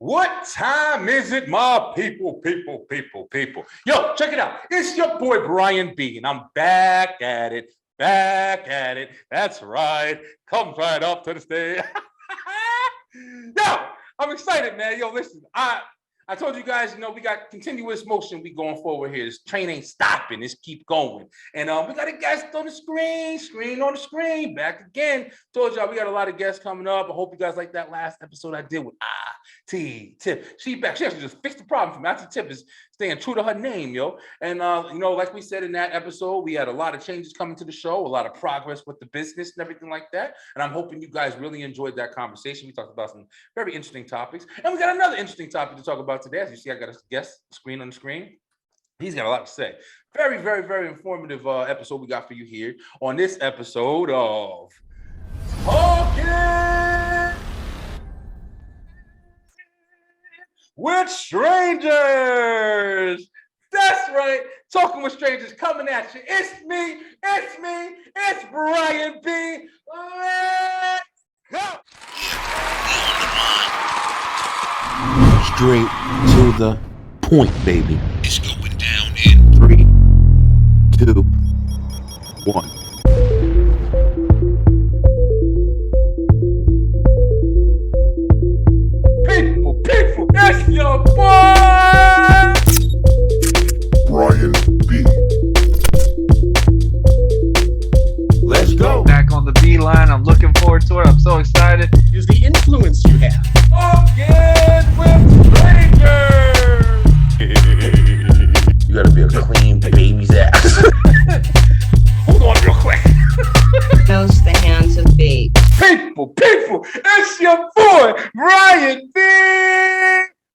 What time is it, my people? Yo, check it out. It's your boy, Brian B, and I'm back at it. That's right. Come right up to the stage. Yo, I'm excited, man. Yo, listen, I told you guys, we got continuous motion. We going forward here. This train ain't stopping. This keep going. And we got a guest on the screen on the screen. Back again. Told y'all we got a lot of guests coming up. I hope you guys like that last episode I did with Tip. She back. She actually just fixed the problem for me. Auntie Tip is staying true to her name, yo. And like we said in that episode, we had a lot of changes coming to the show, a lot of progress with the business and everything like that. And I'm hoping you guys really enjoyed that conversation. We talked about some very interesting topics. And we got another interesting topic to talk about today. As you see, I got a guest on the screen. He's got a lot to say. Very, very, very informative episode we got for you here on this episode of Talking with Strangers. That's right. Talking with Strangers coming at you. It's me. It's Brian B. Let's go. Straight to the point, baby. It's going down in 3, 2, 1. People, it's your boy Brian B. Let's go. Back on the B line. I'm looking forward to it. I'm so excited. Is the influence you have. Talking with Strangers. You gotta be a clean baby's ass. Hold on real quick. knows the hands of fate. People, it's your boy, Brian B.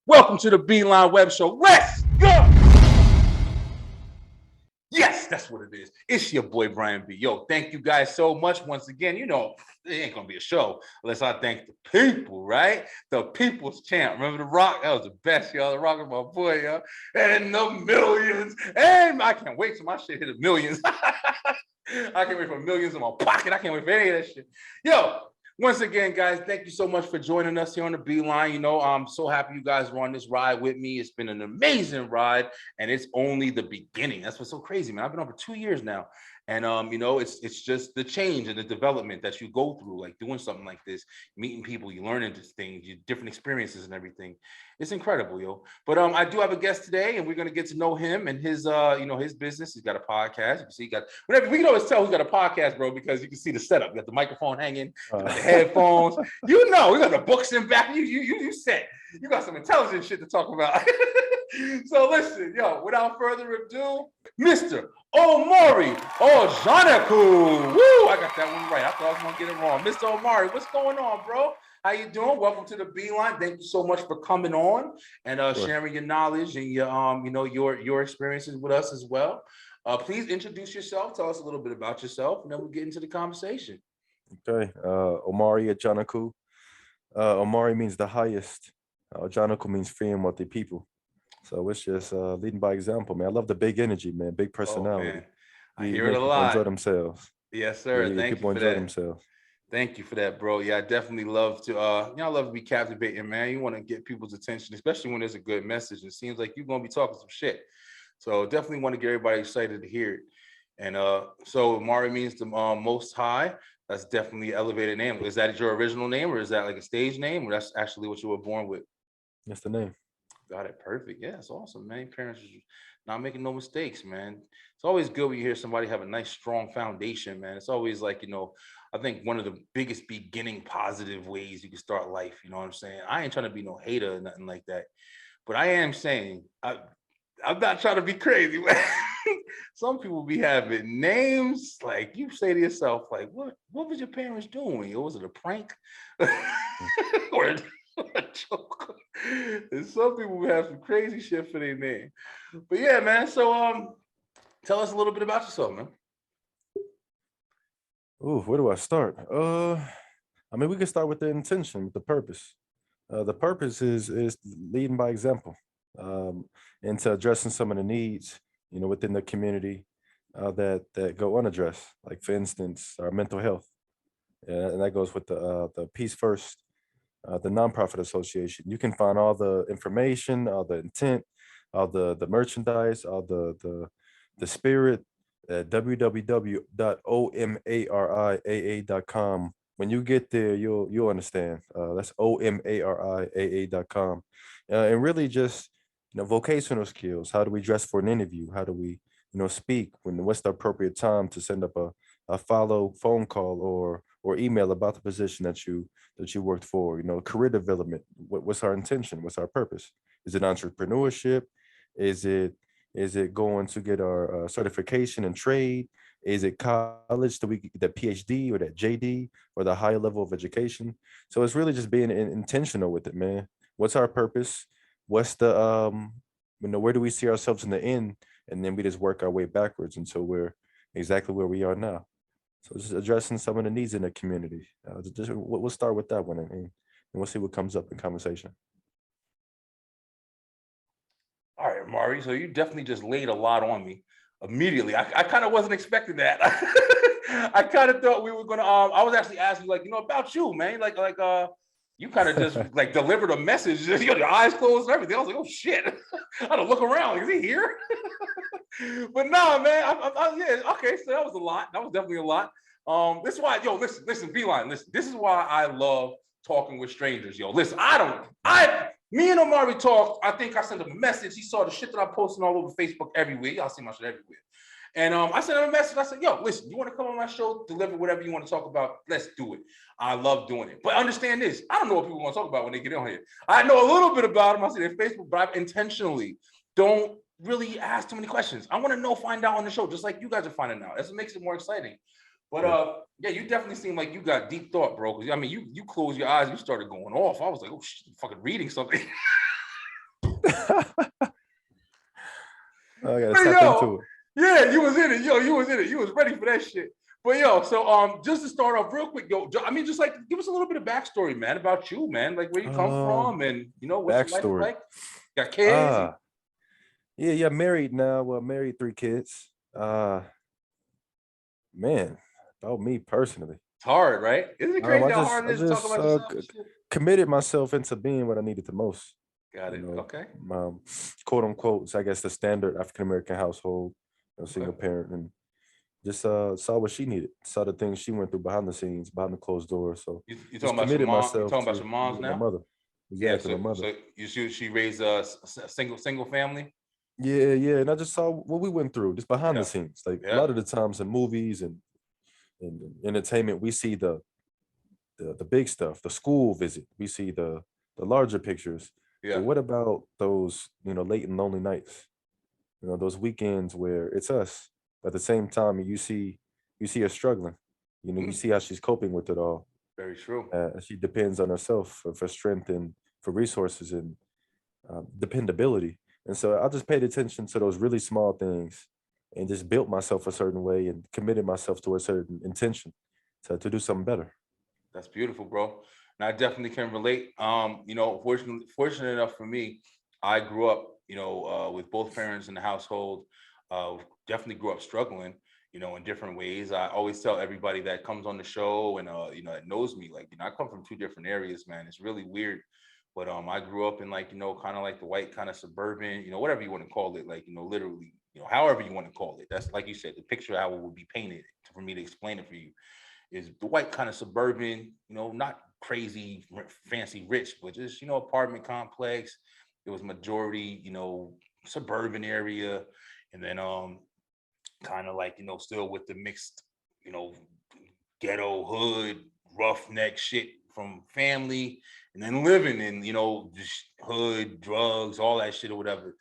Welcome to the Beeline Web Show. Let's go. Yes, that's what it is. It's your boy, Brian B. Yo, thank you guys so much once again. It ain't going to be a show unless I thank the people, right? The people's champ. Remember The Rock? That was the best, y'all. The Rock was my boy, y'all. And the millions. And I can't wait till my shit hit the millions. I can't wait for millions in my pocket. I can't wait for any of that shit. Yo, once again, guys, thank you so much for joining us here on the Beeline. I'm so happy you guys were on this ride with me. It's been an amazing ride, and it's only the beginning. That's what's so crazy, man. I've been on for 2 years now. And, it's just the change and the development that you go through, like doing something like this, meeting people, you learn into things, you different experiences and everything. It's incredible, yo. But I do have a guest today, and we're going to get to know him and his, his business. He's got a podcast. You can see we can always tell who's got a podcast, bro, because you can see the setup. You got the microphone hanging, you got the headphones. We got the books in back. You set. You got some intelligent shit to talk about. So listen, yo, without further ado, Mr. Omari Ajanaku. Woo, I got that one right. I thought I was going to get it wrong. Mr. Omari, what's going on, bro? How you doing? Welcome to the Beeline. Thank you so much for coming on and sharing your knowledge and your experiences with us as well. Please introduce yourself. Tell us a little bit about yourself, and then we'll get into the conversation. Okay. Omari Ajanaku. Omari means the highest. Ajanaku means fearing what the people. So it's just leading by example, man. I love the big energy, man. Big personality. Man. I hear it a lot. People enjoy themselves. Yes, sir. Yeah, Thank people you for enjoy that. themselves. Tove you for that, bro. Yeah, I definitely love to, I love to be captivating, man. You want to get people's attention, especially when there's a good message. It seems like you're going to be talking some shit. So definitely want to get everybody excited to hear it. And so Omari means the most high. That's definitely an elevated name. Is that your original name, or is that like a stage name, or that's actually what you were born with? That's the name. Got it. Perfect. Yeah, it's awesome, man. Parents are not making no mistakes, man. It's always good when you hear somebody have a nice, strong foundation, man. It's always like, I think one of the biggest beginning positive ways you can start life. You know what I'm saying? I ain't trying to be no hater or nothing like that. But I am saying, I'm not trying to be crazy, man. Some people be having names like you say to yourself, like, what was your parents doing? Or was it a prank? or a joke? And some people have some crazy shit for their name. But yeah, man. So tell us a little bit about yourself, man. Ooh, where do I start? We can start with the intention, with the purpose. The purpose is leading by example, into addressing some of the needs, within the community that go unaddressed. Like, for instance, our mental health, and that goes with the peace first the nonprofit association. You can find all the information, all the intent, all the merchandise, all the spirit at www.omariaa.com. When you get there, you'll understand. That's omariaa.com, and really just vocational skills. How do we dress for an interview? How do we speak? What's the appropriate time to send up a follow phone call or email about the position that you worked for? Career development. What's our intention? What's our purpose? Is it entrepreneurship? Is it going to get our certification in trade? Is it college? Do we get that PhD or that JD or the higher level of education? So it's really just being intentional with it, man. What's our purpose? What's the where do we see ourselves in the end? And then we just work our way backwards until we're exactly where we are now. So just addressing some of the needs in the community. We'll start with that one, and we'll see what comes up in conversation. All right, Mari. So you definitely just laid a lot on me immediately. I kind of wasn't expecting that. I kind of thought we were gonna. I was actually asking you, like, about you, man. You kind of just like delivered a message. Your eyes closed and everything. I was like, oh shit. I had to look around. Like, is he here? But no, man. Yeah. Okay. So that was a lot. That was definitely a lot. This is why, listen, Beeline. Listen, this is why I love talking with strangers, yo. Listen, me and Omari talked. I think I sent him a message. He saw the shit that I posted all over Facebook everywhere. Y'all see my shit everywhere. And I sent him a message. I said, yo, listen, you want to come on my show, deliver whatever you want to talk about? Let's do it. I love doing it. But understand this. I don't know what people want to talk about when they get on here. I know a little bit about them. I see their Facebook, but I intentionally don't really ask too many questions. I want to find out on the show, just like you guys are finding out. That's what makes it more exciting. But yeah, you definitely seem like you got deep thought, bro. I mean, you closed your eyes, you started going off. I was like, oh shit, I'm fucking reading something. I gotta tap into it. Yeah, you was in it. You was in it. You was ready for that shit. But so just to start off real quick, I mean, just like give us a little bit of backstory, man, about you, man. Like where you come from and what's your life like? Got kids? Yeah, married now. Well, married, 3 kids. Man, about me personally. It's hard, right? Isn't it crazy how hard I it is to talk just about yourself? committed myself into being what I needed the most. Got it. Okay. Quote unquote, I guess the standard African American household, single parent, and just saw what she needed, saw the things she went through behind the scenes, behind the closed doors. So you talking about your mom? You talking about your moms now? My mother. Exactly, my mother. So she raised a single family. Yeah, and I just saw what we went through, just behind the scenes. Like a lot of the times in movies and entertainment, we see the big stuff, the school visit. We see the larger pictures. Yeah. But what about those, late and lonely nights? Those weekends where it's us. But at the same time, you see her struggling. You see how she's coping with it all. Very true. She depends on herself for strength and for resources and dependability. And so I just paid attention to those really small things and just built myself a certain way and committed myself to a certain intention to do something better. That's beautiful, bro. And I definitely can relate. Fortunate enough for me, I grew up, with both parents in the household. Definitely grew up struggling, in different ways. I always tell everybody that comes on the show and that knows me, like, I come from 2 different areas, man. It's really weird. But I grew up in kind of like the white kind of suburban, whatever you want to call it, like, literally, however you want to call it. That's like you said, the picture how it would be painted for me to explain it for you is the white kind of suburban, not crazy fancy rich, but just, apartment complex. It was majority, suburban area. And then kind of like, still with the mixed, ghetto hood, roughneck shit from family, and then living in, just hood, drugs, all that shit or whatever.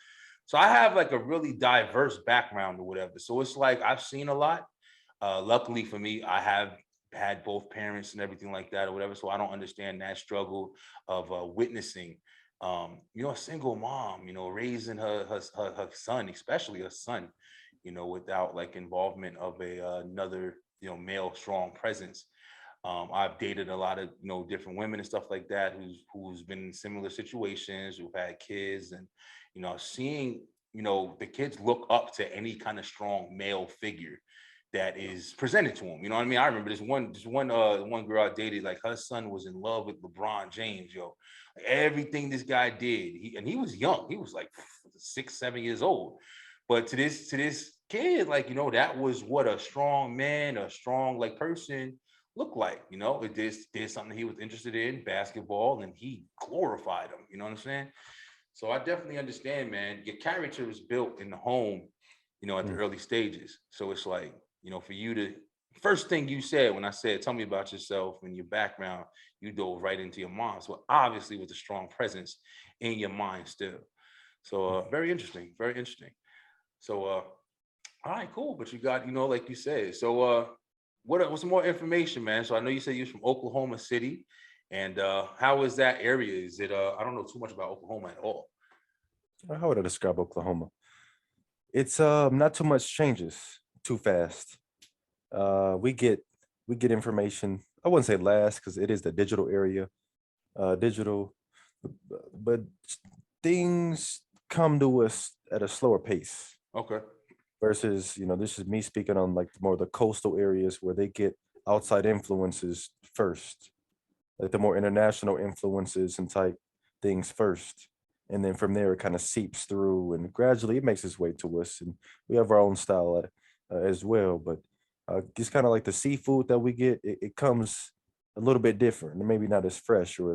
So I have like a really diverse background or whatever. So it's like I've seen a lot. Luckily for me, I have had both parents and everything like that or whatever. So I don't understand that struggle of witnessing, a single mom, raising her son, especially her son, without like involvement of another, male strong presence. I've dated a lot of, different women and stuff like that who's been in similar situations, who've had kids, and, seeing, the kids look up to any kind of strong male figure, that is presented to him. You know what I mean? I remember this one girl I dated, like her son was in love with LeBron James, yo. Like, everything this guy did, he was young. He was like 6, 7 years old. But to this kid, like, you know, that was what a strong man, a strong like person looked like. You know, it did something he was interested in, basketball, and he glorified him. You know what I'm saying? So I definitely understand, man. Your character is built in the home, you know, at the early stages. So it's like, you know, for you to first thing you said when I said, tell me about yourself and your background, you dove right into your mom. So obviously with a strong presence in your mind still. So very interesting, very interesting. So all right, cool. But you got, you know, like you said. So what's some more information, man? So I know you said you're from Oklahoma City. And how is that area? Is it I don't know too much about Oklahoma at all. How would I describe Oklahoma? It's not too much changes too fast. We get information. I wouldn't say last because it is the digital area, digital, but things come to us at a slower pace Okay. versus, you know, this is me speaking on like more the coastal areas where they get outside influences first, like the more international influences and type things first. And then from there, it kind of seeps through and gradually it makes its way to us. And we have our own style as well. But it's kind of like the seafood that we get, it comes a little bit different and maybe not as fresh or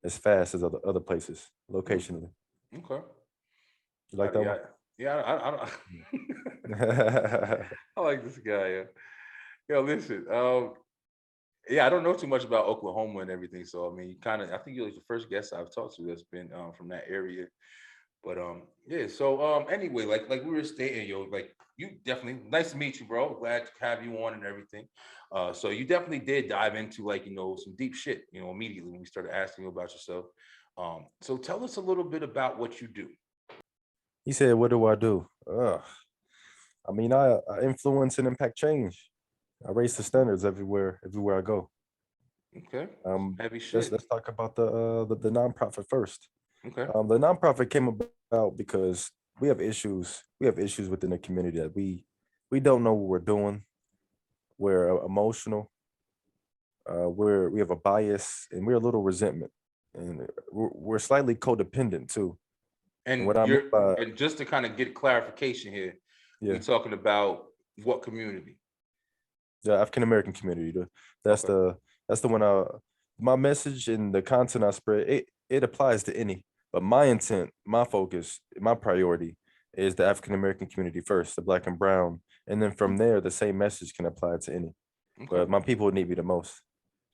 as fast as other places locationally. Okay. You like that Yeah, one? yeah. I like this guy. Yeah. Yo, listen. Yeah, I don't know too much about Oklahoma and everything. So I mean, I think you're like the first guest I've talked to that's been from that area. But yeah. So anyway, like we were stating, yo, like you definitely nice to meet you, bro. Glad to have you on and everything. So you definitely did dive into like, you know, some deep shit, you know, immediately when we started asking you about yourself. So tell us a little bit about what you do. He said, "What do I do?" I mean, I influence and impact change. I raise the standards everywhere I go. Okay. Um, Heavy let's shit. let's talk about the nonprofit first. Okay. The nonprofit came about because we have issues. We have issues within the community that we don't know what we're doing. We're emotional. We have a bias, and we're a little resentment, and we're slightly codependent too. And And what I mean by just to kind of get clarification here, we yeah, talking about what community? the African American community. That's Okay. the one. My message and the content I spread it applies to any. But my intent, my focus, my priority is the African American community first, the Black and Brown, and then from there, the same message can apply to any. Okay. But my people need me the most,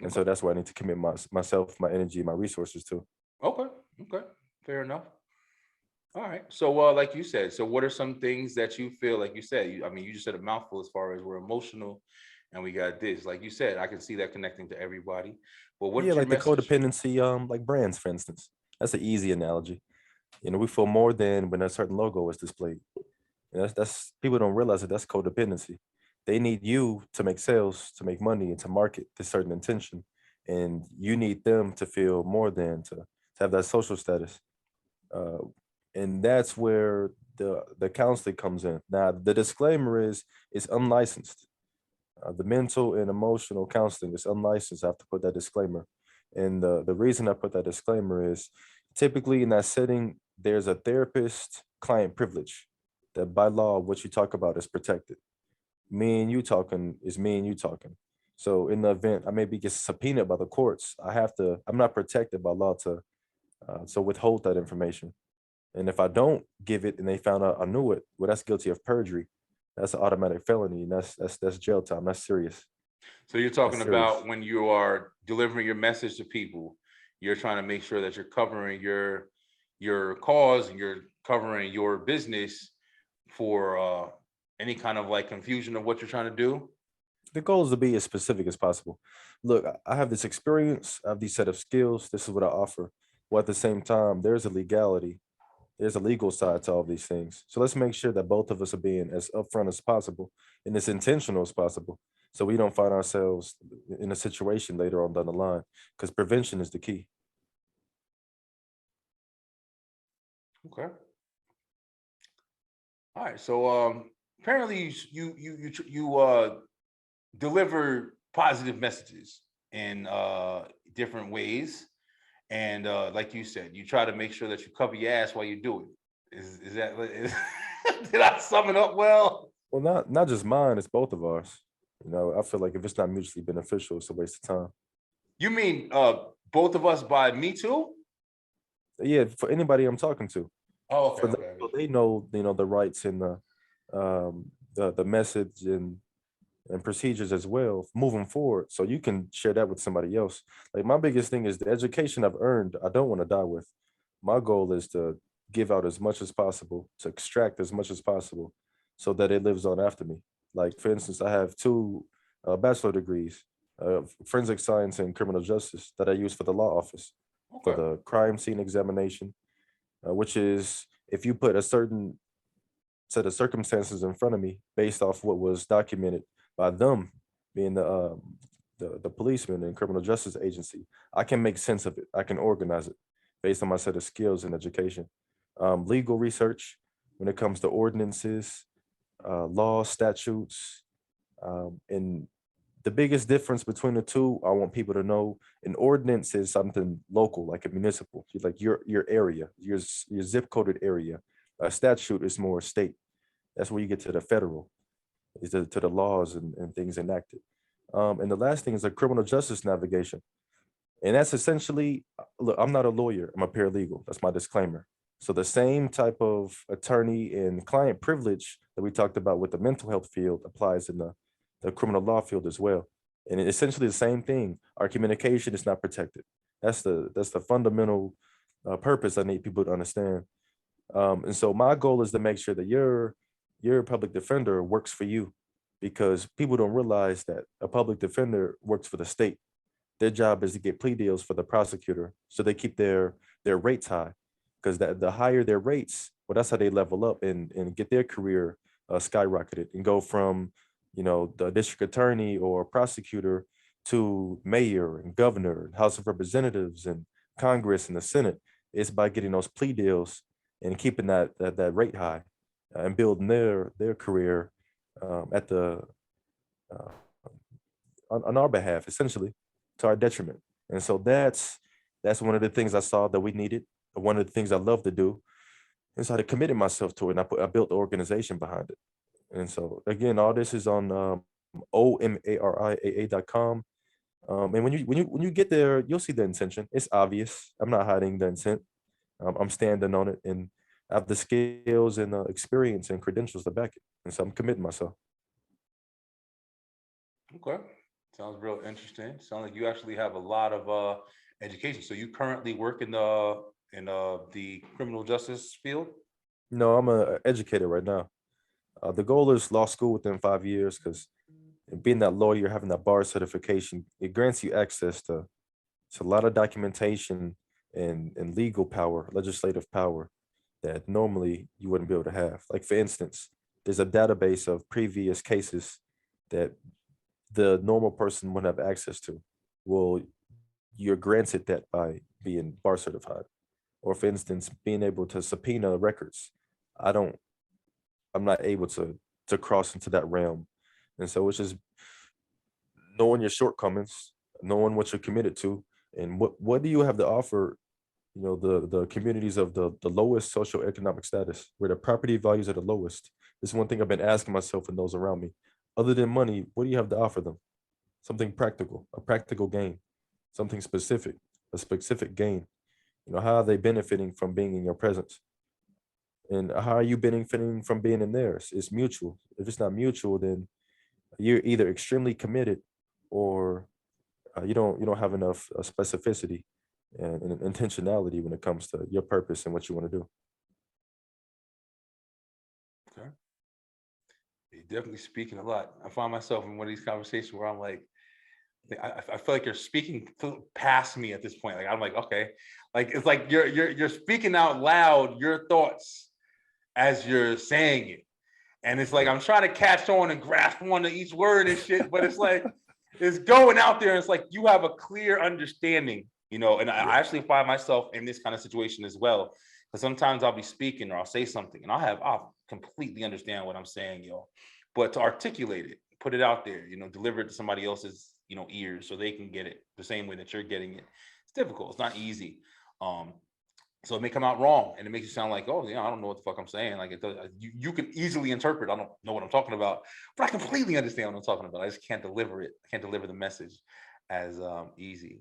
and so Okay. that's why I need to commit myself, my energy, my resources to. Okay. Okay. Fair enough. All right. So, like you said, so what are some things that you feel like you said? I mean, you just said a mouthful as far as we're emotional, and we got this. Like you said, I can see that connecting to everybody. But Yeah, what's your like the message? codependency, like brands, for instance. That's an easy analogy. You know, we feel more than when a certain logo is displayed. And that's people don't realize that that's codependency. They need you to make sales, to make money, and to market this certain intention. And you need them to feel more than to have that social status. Uh, and that's where the counseling comes in. Now, the disclaimer is it's unlicensed. The mental and emotional counseling is unlicensed. I have to put that disclaimer. And the reason I put that disclaimer is typically in that setting, there's a therapist client privilege that by law, what you talk about is protected. Me and you talking is me and you talking. So in the event I maybe get subpoenaed by the courts, I'm not protected by law to so withhold that information. And if I don't give it and they found out I knew it, well, that's guilty of perjury. That's an automatic felony, and that's jail time. That's serious. So you're That's talking serious. about when you are delivering your message to people, you're trying to make sure that you're covering your cause and you're covering your business for any kind of like confusion of what you're trying to do. The goal is to be as specific as possible. Look, I have this experience, I have these set of skills. This is what I offer. Well, at the same time, there's a legality, there's a legal side to all these things. So let's make sure that both of us are being as upfront as possible and as intentional as possible. So we don't find ourselves in a situation later on down the line, because prevention is the key. Okay. All right. So apparently you deliver positive messages in different ways, and like you said, you try to make sure that you cover your ass while you do it. Is that did I sum it up well? Well, not just mine, it's both of ours. You know, I feel like if it's not mutually beneficial, it's a waste of time. You mean both of us by me too? Yeah, for anybody I'm talking to, Oh, okay, for them, okay. so they know, the rights and the message and procedures as well moving forward. So you can share that with somebody else. Like my biggest thing is the education I've earned, I don't want to die with. My goal is to give out as much as possible, to extract as much as possible so that it lives on after me. Like for instance, I have two bachelor degrees, forensic science and criminal justice that I use for the law office, for Okay. the crime scene examination, which is if you put a certain set of circumstances in front of me based off what was documented by them being the policeman and criminal justice agency, I can make sense of it. I can organize it based on my set of skills and education. Legal research when it comes to ordinances, law, statutes, and the biggest difference between the two, I want people to know an ordinance is something local, like a municipal, like your area, your zip coded area. A statute is more state. That's where you get to the federal, is to the laws and things enacted. And the last thing is the criminal justice navigation. And that's essentially, look, I'm not a lawyer, I'm a paralegal. That's my disclaimer. So the same type of attorney and client privilege that we talked about with the mental health field applies in the criminal law field as well. And essentially the same thing. Our communication is not protected. That's the fundamental purpose I need people to understand. And so my goal is to make sure that your public defender works for you, because people don't realize that a public defender works for the state. Their job is to get plea deals for the prosecutor, so they keep their rates high, because the higher their rates, well, that's how they level up and get their career skyrocketed and go from the district attorney or prosecutor to mayor and governor and House of Representatives and Congress and the Senate. It's by getting those plea deals and keeping that rate high and building their career at the uh, on our behalf, essentially, to our detriment. And so that's one of the things I saw that we needed. One of the things I love to do. And so I committed myself to it, and I built the organization behind it. And so again, all this is on omariaa.com. And when you get there, you'll see the intention. It's obvious. I'm not hiding the intent. I'm standing on it, and I have the skills and experience and credentials to back it. And so I'm committing myself. Okay. Sounds real interesting. Sounds like you actually have a lot of education. So you currently work in the criminal justice field? No, I'm a educator right now. The goal is law school within 5 years, because being that lawyer, having that bar certification, it grants you access to a lot of documentation and legal power, legislative power that normally you wouldn't be able to have. Like for instance, there's a database of previous cases that the normal person wouldn't have access to. Well, you're granted that by being bar certified. Or for instance, being able to subpoena records. I don't, I'm not able to cross into that realm. And so it's just knowing your shortcomings, knowing what you're committed to, and what do you have to offer, the communities of the lowest socioeconomic status, where the property values are the lowest. This is one thing I've been asking myself and those around me. Other than money, what do you have to offer them? Something practical, a practical gain, something specific, a specific gain. How are they benefiting from being in your presence? And how are you benefiting from being in theirs? It's mutual. If it's not mutual, then you're either extremely committed, or you don't have enough specificity and intentionality when it comes to your purpose and what you want to do. Okay. You're definitely speaking a lot. I find myself in one of these conversations where I'm like, I feel like you're speaking past me at this point. Like I'm like, okay, like it's like you're speaking out loud your thoughts as you're saying it, and it's like I'm trying to catch on and grasp one of each word and shit, but it's like it's going out there, and it's like you have a clear understanding, you know, and I actually find myself in this kind of situation as well. Because sometimes I'll be speaking or I'll say something and I'll completely understand what I'm saying, yo. But to articulate it, put it out there, you know, deliver it to somebody else's, you know, ears so they can get it the same way that you're getting it. It's difficult. It's not easy. So it may come out wrong and it makes you sound like, oh, yeah, I don't know what the fuck I'm saying. Like it does, you can easily interpret. I don't know what I'm talking about, but I completely understand what I'm talking about. I just can't deliver it. I can't deliver the message as easy.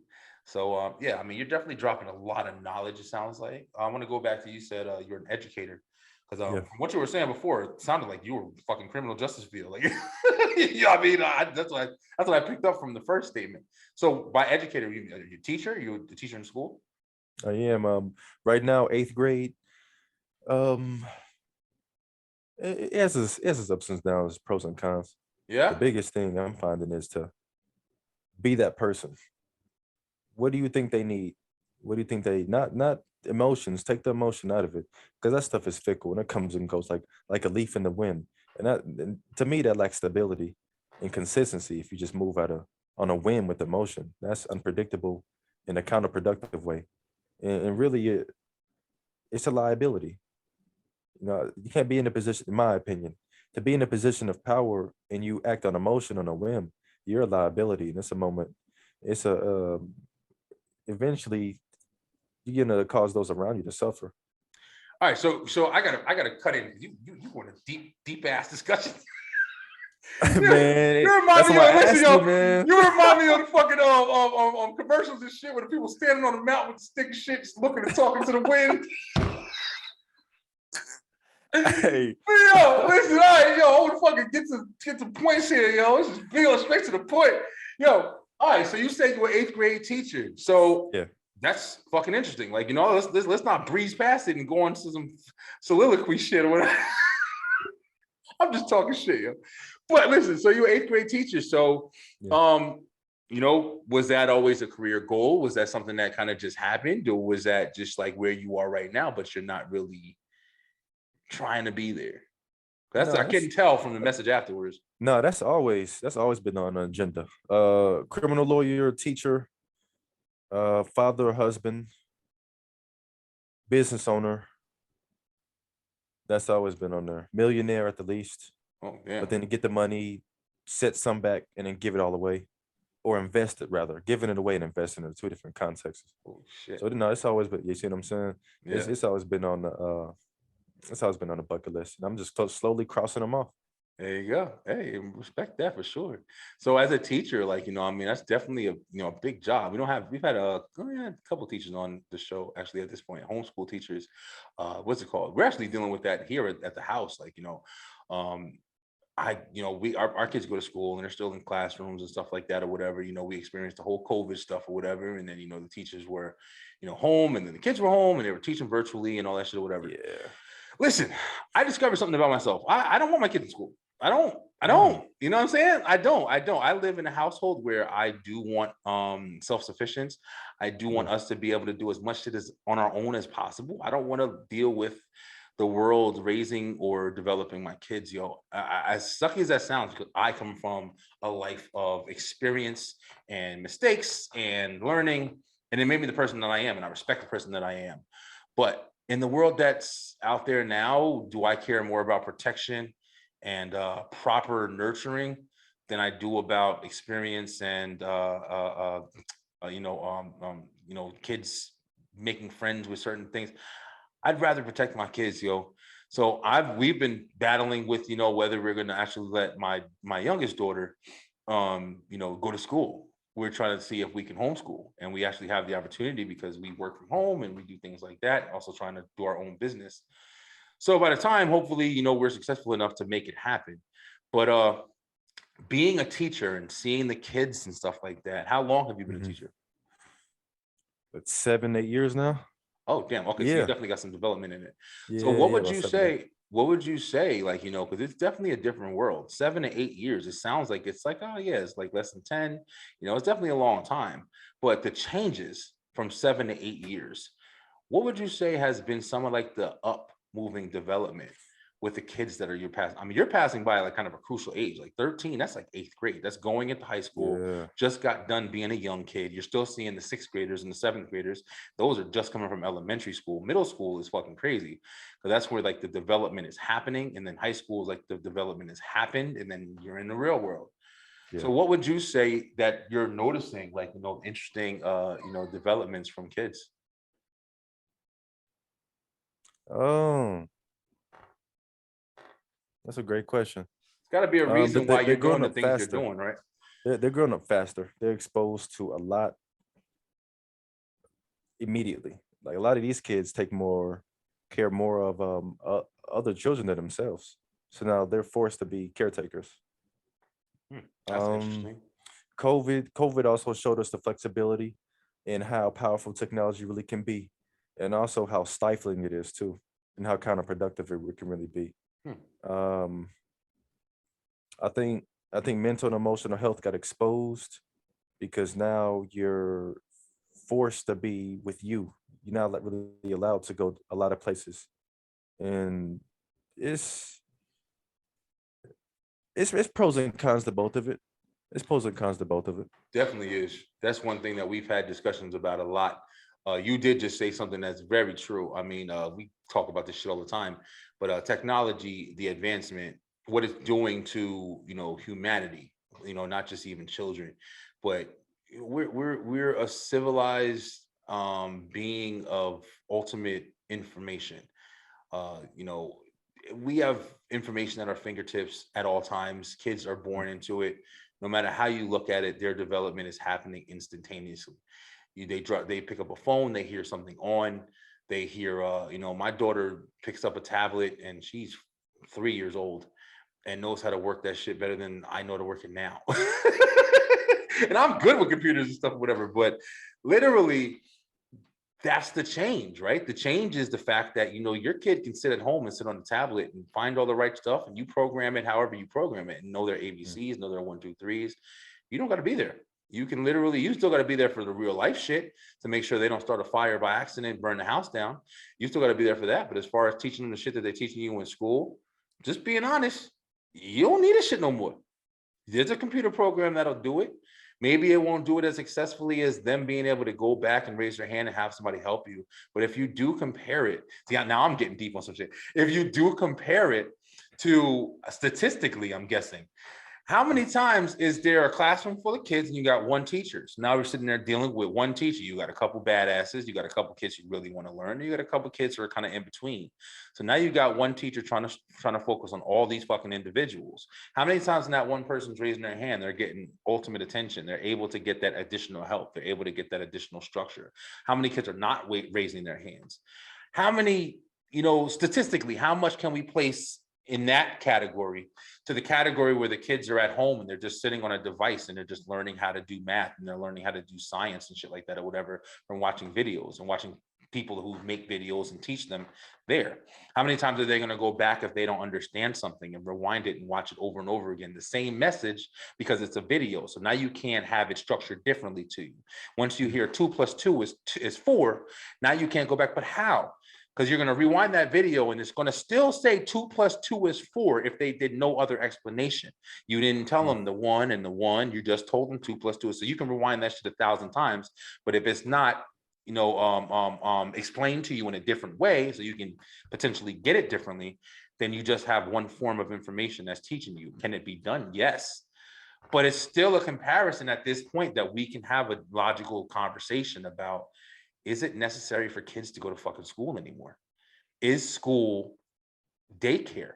So yeah, I mean, you're definitely dropping a lot of knowledge. It sounds like. I want to go back to you said you're an educator because Yeah. from what you were saying before, it sounded like you were fucking criminal justice field. Like, yeah, I mean, that's what I picked up from the first statement. So by educator, you're a teacher. You're a teacher in school. I am right now 8th grade. Um, it has its ups and downs, pros and cons. The Yeah. biggest thing I'm finding is to be that person. What do you think they need? What do you think they not emotions? Take the emotion out of it because that stuff is fickle and it comes and goes like a leaf in the wind. And to me that lacks stability and consistency. If you just move on a whim with emotion, that's unpredictable in a counterproductive way. And really, it's a liability. You know, you can't be in a position, in my opinion, to be in a position of power and you act on emotion on a whim. You're a liability, and it's a moment. It's eventually you're gonna cause those around you to suffer. All right, so I gotta cut in. You want a deep ass discussion. Man, You that's remind me why of I listen, asked yo. you, man. You remind me of the fucking commercials and shit where the people standing on the mountain with the stick of shit, just looking and talking to the wind. Hey, Yo, listen, all right, yo, hold the fucking get to points here, yo. Let's just be on straight to the point. Yo, all right, so you said you were 8th grade teacher. So yeah, that's fucking interesting. Like, you know, let's not breeze past it and go on to some soliloquy shit or whatever. I'm just talking shit, yo. But listen, so you're 8th grade teacher. So yeah. you know, was that always a career goal? Was that something that kind of just happened, or was that just like where you are right now, but you're not really trying to be there? That's No, I couldn't tell from the message afterwards. no, that's always been on the agenda. Criminal lawyer, teacher, father, husband, business owner. That's always been on there. Millionaire at the least. Oh yeah. But then to get the money, set some back, and then give it all away, or invest it rather. Giving it away and investing in two different contexts. Oh shit. So no, it's always been. You see what I'm saying? Yeah. It's always been on the. It's always been on the bucket list, and I'm just slowly crossing them off. There you go. Hey, respect that for sure. So as a teacher, like, you know, I mean, that's definitely a we've had a couple teachers on the show actually at this point, homeschool teachers. What's it called? We're actually dealing with that here at the house. Like, you know, our kids go to school and they're still in classrooms and stuff like that or whatever. You know, we experienced the whole COVID stuff or whatever. And then, you know, the teachers were, you know, home and then the kids were home and they were teaching virtually and all that shit or whatever. Yeah. Listen, I discovered something about myself. I don't want my kids in school. I don't. Mm. You know what I'm saying? I don't. I live in a household where I do want self-sufficiency. I do want us to be able to do as much shit as on our own as possible. I don't want to deal with the world raising or developing my kids, yo. As sucky as that sounds, because I come from a life of experience and mistakes and learning, and it made me the person that I am, and I respect the person that I am. But in the world that's out there now, do I care more about protection and proper nurturing than I do about experience and kids making friends with certain things? I'd rather protect my kids, yo. So we've been battling with, you know, whether we're going to actually let my youngest daughter, go to school. We're trying to see if we can homeschool, and we actually have the opportunity because we work from home and we do things like that. Also trying to do our own business. So by the time, hopefully, you know, we're successful enough to make it happen. But being a teacher and seeing the kids and stuff like that, how long have you been a teacher? But 7, 8 years now. Oh, damn. Okay, so you Yeah. definitely got some development in it. Yeah. So what would about you 7, 8. say? What would you say, like, you know, because it's definitely a different world. 7 to 8 years. It sounds like it's like, oh yeah, it's like less than 10. You know, it's definitely a long time. But the changes from 7 to 8 years, what would you say has been some of like the up moving development with the kids that are you're passing. I mean, you're passing by like kind of a crucial age, like 13. That's like 8th grade. That's going into high school. Yeah. Just got done being a young kid. You're still seeing the 6th graders and the 7th graders. Those are just coming from elementary school. Middle school is fucking crazy because that's where like the development is happening, and then high school is like the development has happened, and then you're in the real world. So Yeah. what would you say that you're noticing, like, interesting, developments from kids? Oh, that's a great question. It's got to be a reason why They're you're growing doing the up things you're faster. doing, right? They're growing up faster. They're exposed to a lot immediately. Like a lot of these kids take more care more of other children than themselves. So now they're forced to be caretakers. That's Um, interesting. COVID also showed us the flexibility and how powerful technology really can be, and also how stifling it is too, and how counterproductive it can really be. Um, I think mental and emotional health got exposed because now you're forced to be with you. You're not really allowed to go a lot of places, and it's it's pros and cons to both of it. It's pros and cons to both of it. Definitely is. That's one thing that we've had discussions about a lot. You did just say something that's very true. I mean, we talk about this shit all the time, but technology, the advancement, what it's doing to humanity, not just even children, but we're a civilized being of ultimate information. You know, we have information at our fingertips at all times. Kids are born into it. No matter how you look at it, their development is happening instantaneously. They pick up a phone, they hear something on, they hear my daughter picks up a tablet and she's 3 years old and knows how to work that shit better than I know to work it now. And I'm good with computers and stuff, whatever, but literally that's the change, right? The change is the fact that your kid can sit at home and sit on the tablet and find all the right stuff, and you program it however you program it, and know their ABCs, know their 1, 2, 3s. You don't got to be there. You still got to be there for the real life shit to make sure they don't start a fire by accident, burn the house down. You still got to be there for that. But as far as teaching them the shit that they're teaching you in school, just being honest, you don't need a shit no more. There's a computer program that'll do it. Maybe it won't do it as successfully as them being able to go back and raise their hand and have somebody help you. But if you do compare it, see, now I'm getting deep on some shit. If you do compare it to statistically, I'm guessing, how many times is there a classroom full of kids and you got one teacher? So now we're sitting there dealing with one teacher. You got a couple badasses, you got a couple kids you really want to learn, and you got a couple kids who are kind of in between. So now you got one teacher trying to focus on all these fucking individuals. How many times in that one person's raising their hand, they're getting ultimate attention? They're able to get that additional help. They're able to get that additional structure. How many kids are not raising their hands? How many, statistically, how much can we place in that category to the category where the kids are at home and they're just sitting on a device and they're just learning how to do math and they're learning how to do science and shit like that or whatever from watching videos and watching people who make videos and teach them there? How many times are they going to go back if they don't understand something and rewind it and watch it over and over again, the same message, because it's a video? So now you can't have it structured differently to you. Once you hear 2 + 2 is 4, now you can't go back. But how? Because you're going to rewind that video and it's going to still say 2 + 2 is 4 if they did no other explanation. You didn't tell them the 1 and the 1, you just told them 2 + 2. So you can rewind that shit 1,000 times, but if it's not explained to you in a different way, so you can potentially get it differently, then you just have one form of information that's teaching you. Can it be done? Yes. But it's still a comparison at this point that we can have a logical conversation about, is it necessary for kids to go to fucking school anymore? Is school daycare?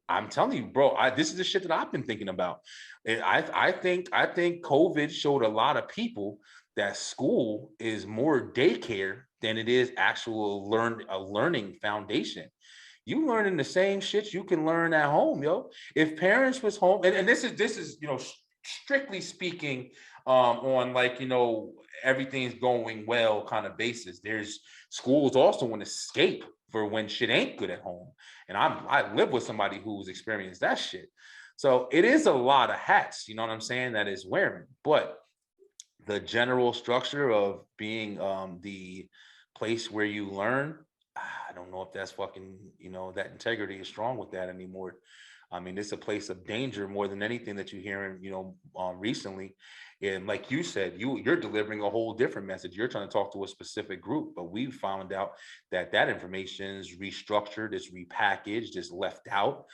I'm telling you, bro, this is the shit that I've been thinking about. I think COVID showed a lot of people that school is more daycare than it is actual learning foundation. You learning the same shit you can learn at home, yo. If parents was home, and this is strictly speaking on like everything's going well kind of basis. There's schools also an escape for when shit ain't good at home, and I live with somebody who's experienced that shit. So it is a lot of hats, you know what I'm saying, that is wearing. But the general structure of being the place where you learn, I don't know if that's fucking, that integrity is strong with that anymore. I mean, it's a place of danger more than anything that you're hearing, recently. And like you said, you're delivering a whole different message. You're trying to talk to a specific group, but we found out that information is restructured, it's repackaged, it's left out.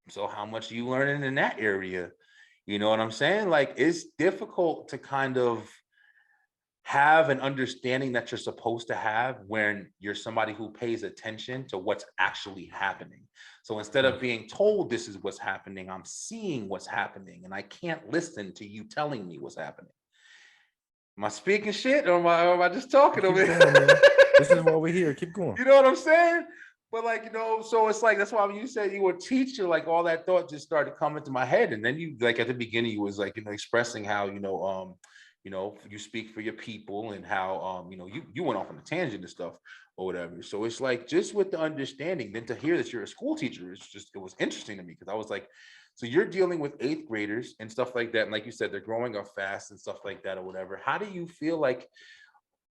So how much are you learning in that area? You know what I'm saying? Like, it's difficult to kind of have an understanding that you're supposed to have when you're somebody who pays attention to what's actually happening. So instead of being told this is what's happening, I'm seeing what's happening, and I can't listen to you telling me what's happening. Am I speaking shit, or am I just talking Keep over going, man. here? This is why we're here. Keep going. You know what I'm saying? But like, so it's like, that's why when you said you were a teacher, like all that thought just started coming to my head. And then you, like at the beginning, you was like, expressing how, you speak for your people, and how, you went off on a tangent and stuff or whatever. So it's like, just with the understanding, then to hear that you're a school teacher, it was interesting to me, because I was like, so you're dealing with 8th graders and stuff like that. And like you said, they're growing up fast and stuff like that or whatever. How do you feel like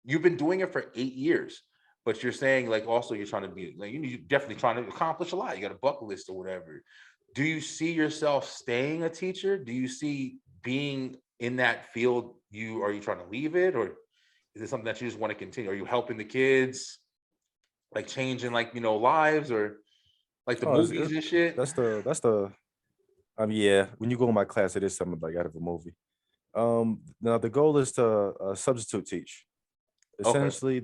you've been doing it for 8 years? But you're saying, like, also you're trying to be like, you're definitely trying to accomplish a lot. You got a bucket list or whatever. Do you see yourself staying a teacher? Do you see being in that field? Are you trying to leave it, or is it something that you just want to continue? Are you helping the kids, like changing, like, lives, or like the Oh, movies and shit? yeah. When you go in my class, it is something like out of a movie. Now the goal is to substitute teach. Okay. Essentially,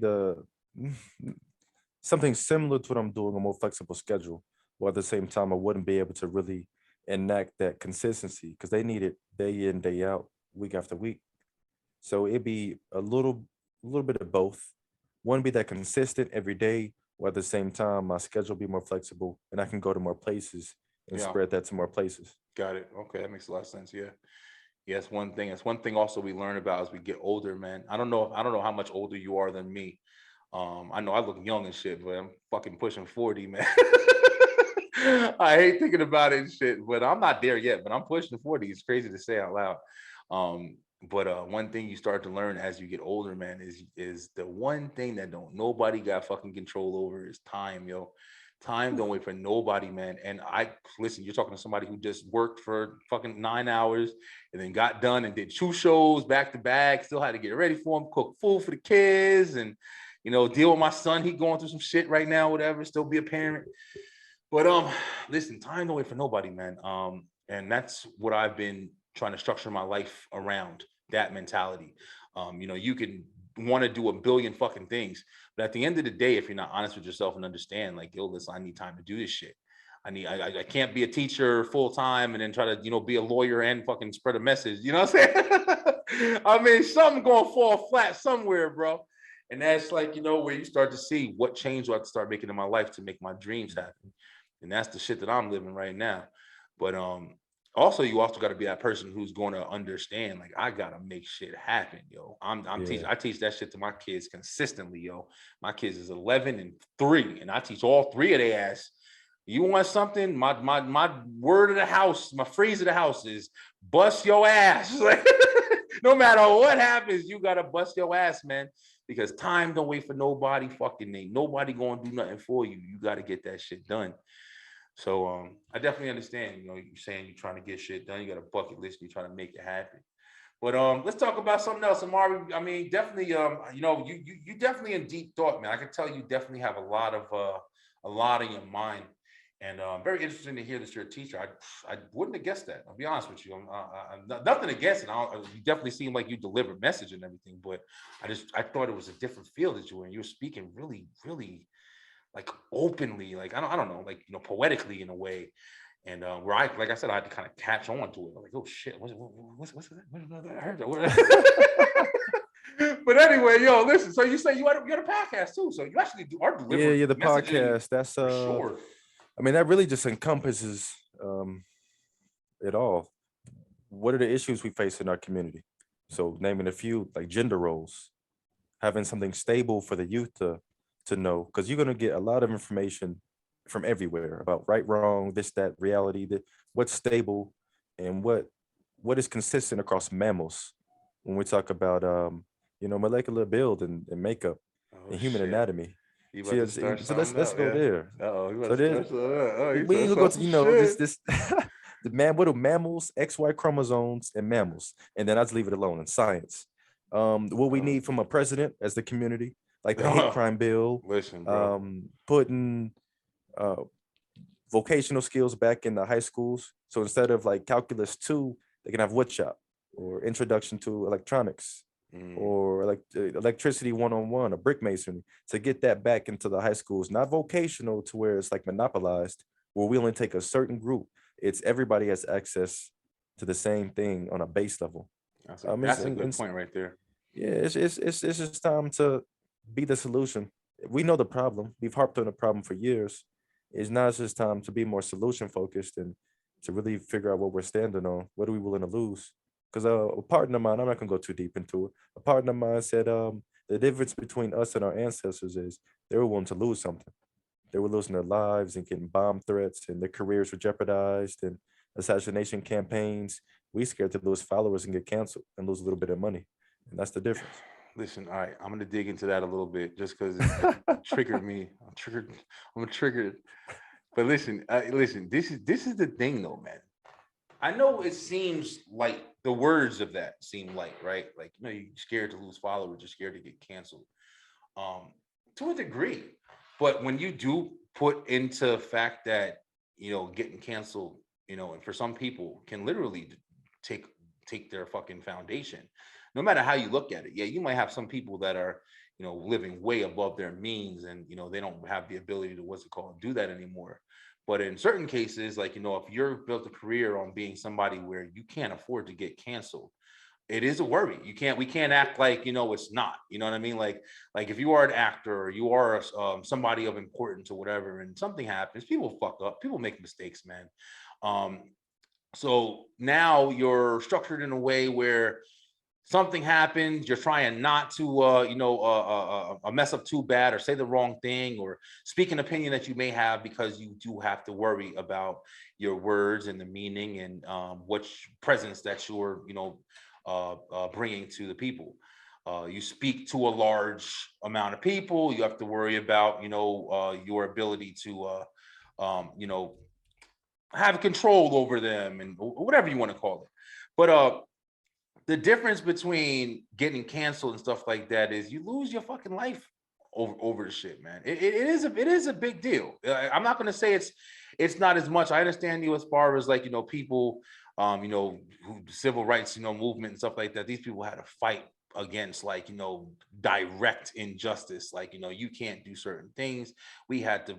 something similar to what I'm doing, a more flexible schedule, while at the same time I wouldn't be able to really enact that consistency because they need it day in, day out, week after week. So it'd be a little bit of both. One be that consistent every day, while at the same time my schedule be more flexible and I can go to more places and Yeah. spread that to more places. Got it. Okay, that makes a lot of sense. Yeah. Yeah, it's one thing. It's one thing also we learn about as we get older, man. I don't know how much older you are than me. I know I look young and shit, but I'm fucking pushing 40, man. I hate thinking about it and shit, but I'm not there yet, but I'm pushing 40. It's crazy to say out loud. But one thing you start to learn as you get older, man, is the one thing that don't nobody got fucking control over is time, yo. Time don't wait for nobody, man. And I listen, you're talking to somebody who just worked for fucking 9 hours and then got done and did 2 shows back to back, still had to get ready for them, cook food for the kids, and deal with my son. He going through some shit right now, whatever, still be a parent. But listen, time don't wait for nobody, man. And that's what I've been trying to structure my life around, that mentality. You can want to do a billion fucking things, but at the end of the day, if you're not honest with yourself and understand, like, yo, listen, I need time to do this shit. I can't be a teacher full time and then try to, be a lawyer and fucking spread a message. You know what I'm saying? I mean, something gonna fall flat somewhere, bro. And that's like, where you start to see what change do I have to start making in my life to make my dreams happen. And that's the shit that I'm living right now. But also, you also got to be that person who's going to understand, like, I gotta make shit happen, yo. I'm teaching. Yeah. I teach that shit to my kids consistently, yo. My kids is 11 and 3, and I teach all 3 of their ass. You want something? My word of the house, my phrase of the house is bust your ass. Like, no matter what happens, you gotta bust your ass, man. Because time don't wait for nobody. Fucking ain't nobody gonna do nothing for you. You gotta get that shit done. So I definitely understand, you're saying you're trying to get shit done, you got a bucket list, you're trying to make it happen. But let's talk about something else, Omari. I mean, definitely, you definitely in deep thought, man. I can tell you definitely have a lot in your mind, and very interesting to hear that you're a teacher. I wouldn't have guessed that. I'll be honest with you. I'm nothing against it. You definitely seem like you deliver message and everything, but I thought it was a different field that you were in. You were speaking really, really, like, openly, like, I don't know, like, poetically in a way. And where like I said, I had to kind of catch on to it. I'm like, oh shit, what's that? I heard that. But anyway, yo, listen. So you say you had a podcast too. So you actually are delivering. Yeah, the messaging podcast. That's for sure. I mean, that really just encompasses it all. What are the issues we face in our community? So naming a few, like gender roles, having something stable for the youth to know, because you're gonna get a lot of information from everywhere about right, wrong, this, that, reality, that what's stable and what is consistent across mammals when we talk about molecular build and makeup Oh and human shit. anatomy. You See, about to start so something let's up, go yeah. there. Uh-oh, you So about to there's start something up. Oh, you we trying ain't to gonna go start to, some you know, this shit. this the man, what are mammals, XY chromosomes, and mammals, and then I just leave it alone in science. What we need from a president as the community, like the hate crime bill, Listen, bro. putting vocational skills back in the high schools. So instead of like calculus 2, they can have wood shop or introduction to electronics or like electricity 101 or brick masonry, to get that back into the high schools, not vocational to where it's like monopolized, where we only take a certain group. It's everybody has access to the same thing on a base level. That's a good point right there. Yeah, it's just time to be the solution. We know the problem. We've harped on the problem for years. It's now just time to be more solution focused and to really figure out what we're standing on. What are we willing to lose? Because a partner of mine, I'm not gonna go too deep into it. A partner of mine said the difference between us and our ancestors is they were willing to lose something. They were losing their lives and getting bomb threats, and their careers were jeopardized and assassination campaigns. We scared to lose followers and get canceled and lose a little bit of money. And that's the difference. Listen, all right, I'm gonna dig into that a little bit just because it triggered me. I'm triggered. I'm triggered. But listen, listen. This is the thing, though, man. I know it seems like the words of that seem light, right? Like, you're scared to lose followers, you're scared to get canceled. To a degree, but when you do put into fact that getting canceled, and for some people can literally take their fucking foundation, no matter how you look at it. Yeah, you might have some people that are living way above their means, and they don't have the ability to do that anymore. But in certain cases, like, if you're built a career on being somebody where you can't afford to get canceled, it is a worry. We can't act like it's not. You know what I mean? Like if you are an actor or you are somebody of importance or whatever, and something happens, people fuck up, people make mistakes, man. So now you're structured in a way where something happens, you're trying not to mess up too bad or say the wrong thing or speak an opinion that you may have, because you do have to worry about your words and the meaning and which presence that you're bringing to the people. You speak to a large amount of people, you have to worry about your ability to have control over them, and whatever you want to call it. But the difference between getting canceled and stuff like that is you lose your fucking life over the shit, man. It is a big deal. I'm not going to say it's not as much. I understand you as far as like people who civil rights movement and stuff like that. These people had to fight against like direct injustice, like you can't do certain things. We had to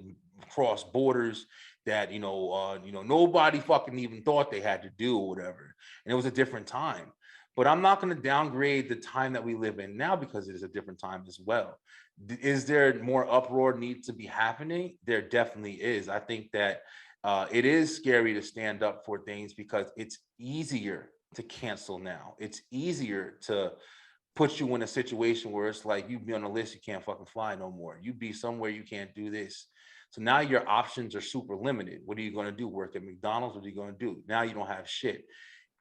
cross borders that nobody fucking even thought they had to do or whatever, and it was a different time. But I'm not going to downgrade the time that we live in now, because it is a different time as well. Is there more uproar needs to be happening? There definitely is. I think that it is scary to stand up for things, because it's easier to cancel now. It's easier to put you in a situation where it's like, you be on a list, you can't fucking fly no more. You be somewhere, you can't do this. So now your options are super limited. What are you going to do? Work at McDonald's? What are you going to do? Now you don't have shit.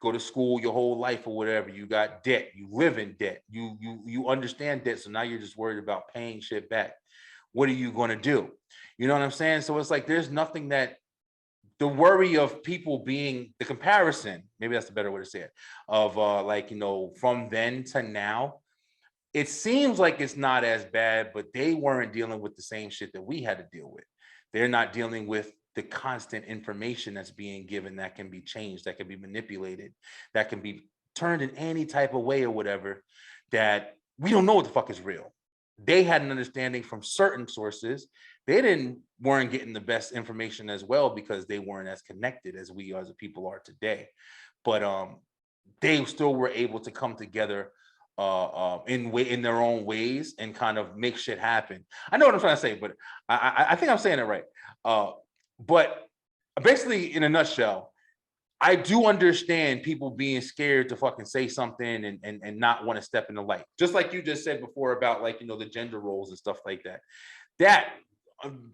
Go to school your whole life or whatever. You got debt. You live in debt. You understand debt. So now you're just worried about paying shit back. What are you going to do? You know what I'm saying? So it's like there's nothing that the worry of people being the comparison, maybe that's the better way to say it, of from then to now. It seems like it's not as bad, but they weren't dealing with the same shit that we had to deal with. They're not dealing with the constant information that's being given that can be changed, that can be manipulated, that can be turned in any type of way or whatever, that we don't know what the fuck is real. They had an understanding from certain sources. They weren't getting the best information as well, because they weren't as connected as we as a people are today. But they still were able to come together in their own ways and kind of make shit happen. I know what I'm trying to say, but I think I'm saying it right. But basically, in a nutshell, I do understand people being scared to fucking say something and not want to step in the light. Just like you just said before about like, the gender roles and stuff like that. That,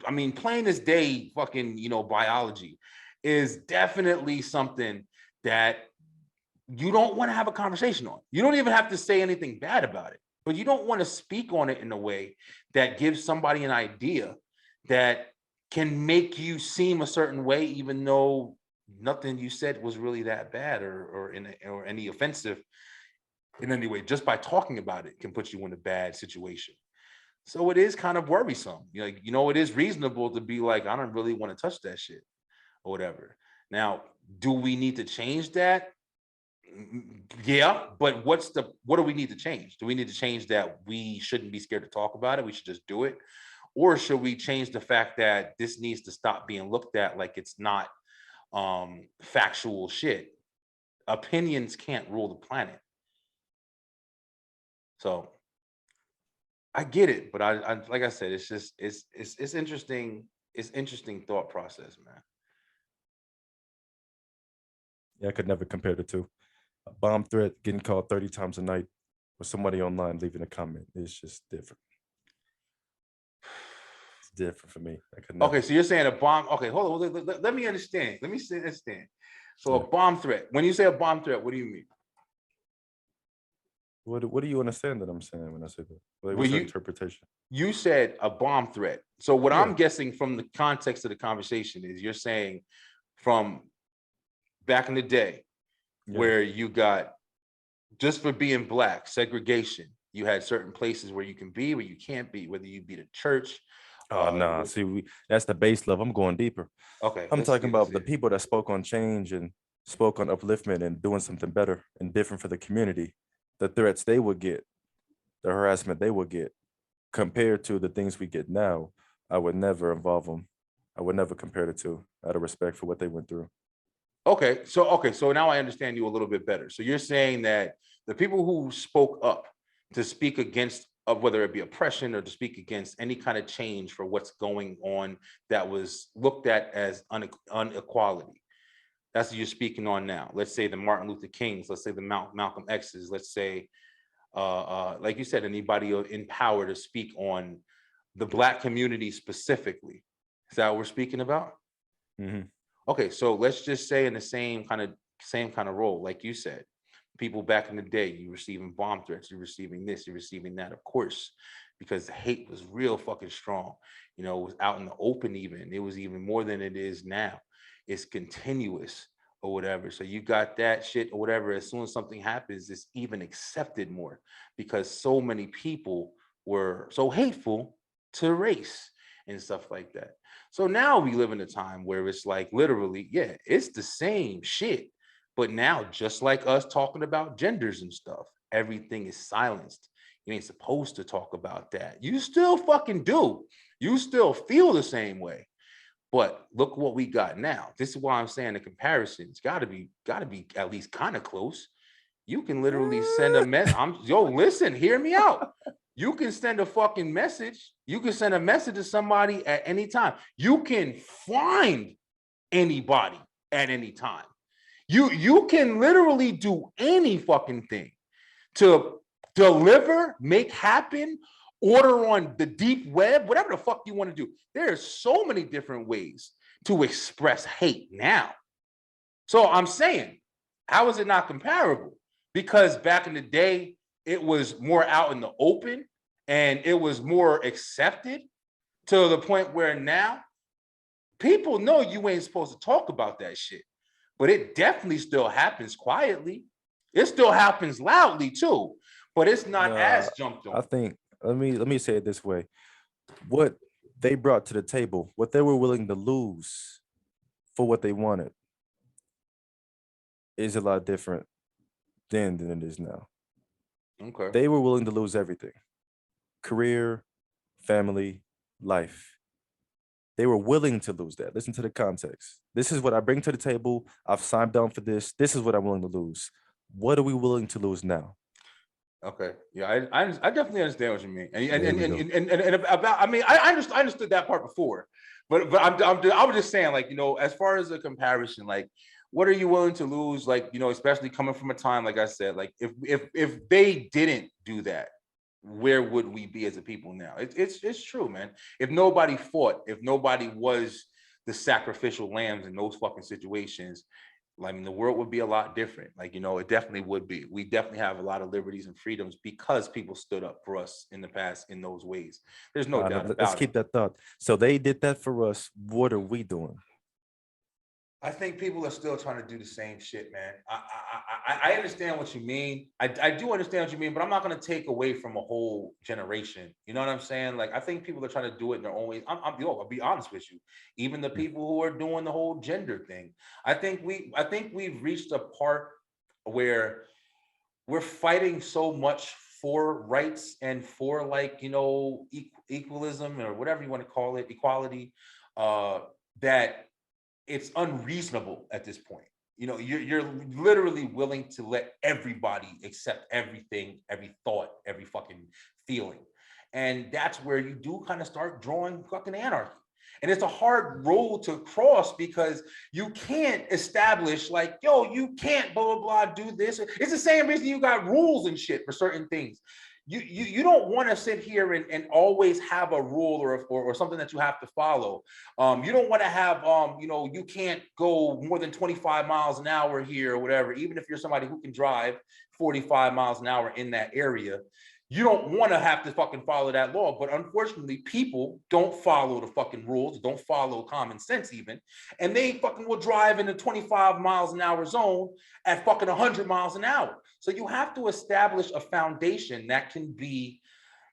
I mean, plain as day, fucking, biology is definitely something that you don't want to have a conversation on. You don't even have to say anything bad about it. but you don't want to speak on it in a way that gives somebody an idea that can make you seem a certain way, even though nothing you said was really that bad or any offensive in any way. Just by talking about it can put you in a bad situation. So it is kind of worrisome. It is reasonable to be like, I don't really want to touch that shit or whatever. Now, do we need to change that? Yeah, but what do we need to change? Do we need to change that we shouldn't be scared to talk about it? We should just do it? Or should we change the fact that this needs to stop being looked at like it's not factual shit? Opinions can't rule the planet. So I get it, but I like I said, it's just it's interesting. It's interesting thought process, man. Yeah, I could never compare the two. A bomb threat getting called 30 times a night with somebody online leaving a comment. It's just different. It's different for me. I could never. Okay, so you're saying a bomb. Okay, hold on. Let me understand. Let me understand. So a bomb threat. When you say a bomb threat, what do you mean? What do you understand that I'm saying when I say that? What's your interpretation? You said a bomb threat. So what Yeah. I'm guessing from the context of the conversation is you're saying from back in the day where you got, just for being black, segregation. You had certain places where you can be, where you can't be, whether you be the church. Oh no, see, that's the base level. I'm going deeper. Okay. I'm talking about the people that spoke on change and spoke on upliftment and doing something better and different for the community. The threats they would get, the harassment they would get, compared to the things we get now, I would never involve them. I would never compare the two out of respect for what they went through. Okay, so now I understand you a little bit better. So you're saying that the people who spoke up to speak against, of whether it be oppression or to speak against any kind of change for what's going on that was looked at as inequality. That's what you're speaking on now. Let's say the Martin Luther Kings, let's say the Malcolm X's, let's say, like you said, anybody in power to speak on the Black community specifically. Is that what we're speaking about? Mm-hmm. Okay, so let's just say in the same kind of role, like you said, people back in the day, you receiving bomb threats, you're receiving this, you're receiving that, of course, because the hate was real fucking strong. It was out in the open even. It was even more than it is now. It's continuous or whatever. So you got that shit or whatever. As soon as something happens, it's even accepted more because so many people were so hateful to race and stuff like that. So now we live in a time where it's like literally, yeah, it's the same shit. But now, just like us talking about genders and stuff, everything is silenced. You ain't supposed to talk about that. You still fucking do. You still feel the same way. But look what we got now. This is why I'm saying the comparison's gotta be at least kind of close. You can literally send a message. Listen, hear me out. You can send a fucking message. You can send a message to somebody at any time. You can find anybody at any time. You can literally do any fucking thing to deliver, make happen, order on the deep web, whatever the fuck you want to do. There's so many different ways to express hate now. So I'm saying, how is it not comparable? Because back in the day, it was more out in the open and it was more accepted to the point where now people know you ain't supposed to talk about that shit. But it definitely still happens quietly. It still happens loudly too, but it's not as jumped on. I think let me say it this way: what they brought to the table, what they were willing to lose for what they wanted, is a lot different then than it is now. Okay. They were willing to lose everything: career, family, life. They were willing to lose that. Listen to the context. This is what I bring to the table. I've signed down for this. This is what I'm willing to lose. What are we willing to lose now? Okay. Yeah, I definitely understand what you mean. And about, I mean, I understood that part before, but I was just saying, like, as far as a comparison, like, what are you willing to lose? Like, especially coming from a time, like I said, like if they didn't do that, where would we be as a people now? It's true, man. If nobody fought, if nobody was the sacrificial lambs in those fucking situations, I mean, the world would be a lot different. Like, it definitely would be. We definitely have a lot of liberties and freedoms because people stood up for us in the past in those ways. There's no doubt Let's about it. keep that thought. So they did that for us. What are we doing? I think people are still trying to do the same shit, man. I understand what you mean. I do understand what you mean, but I'm not going to take away from a whole generation. You know what I'm saying? Like, I think people are trying to do it in their own ways. I'll be honest with you. Even the people who are doing the whole gender thing, I think we've reached a part where we're fighting so much for rights and for, like, equalism or whatever you want to call it, equality, that it's unreasonable at this point. You're literally willing to let everybody accept everything, every thought, every fucking feeling. And that's where you do kind of start drawing fucking anarchy. And it's a hard road to cross because you can't establish, like, yo, you can't blah, blah, blah, do this. It's the same reason you got rules and shit for certain things. You don't want to sit here and always have a rule or something that you have to follow. You don't want to have, you can't go more than 25 miles an hour here or whatever, even if you're somebody who can drive 45 miles an hour in that area. You don't want to have to fucking follow that law. But unfortunately, people don't follow the fucking rules, don't follow common sense even. And they fucking will drive in the 25 miles an hour zone at fucking 100 miles an hour. So you have to establish a foundation that can be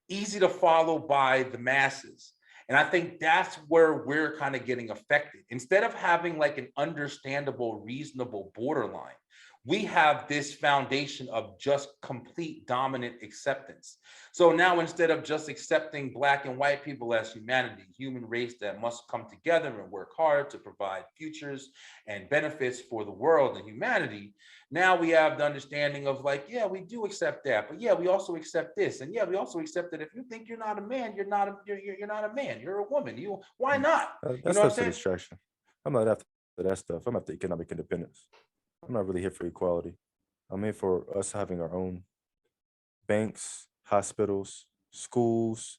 easy to follow by the masses. And I think that's where we're kind of getting affected. Instead of having like an understandable, reasonable borderline, we have this foundation of just complete dominant acceptance. So now, instead of just accepting Black and white people as humanity, human race that must come together and work hard to provide futures and benefits for the world and humanity, now we have the understanding of, like, yeah, we do accept that, but yeah, we also accept this, and yeah, we also accept that if you think you're not a man, you're not a man, you're a woman. Why not? That's just a distraction. I'm not after that stuff. I'm after economic independence. I'm not really here for equality. I'm here for us having our own banks, hospitals, schools,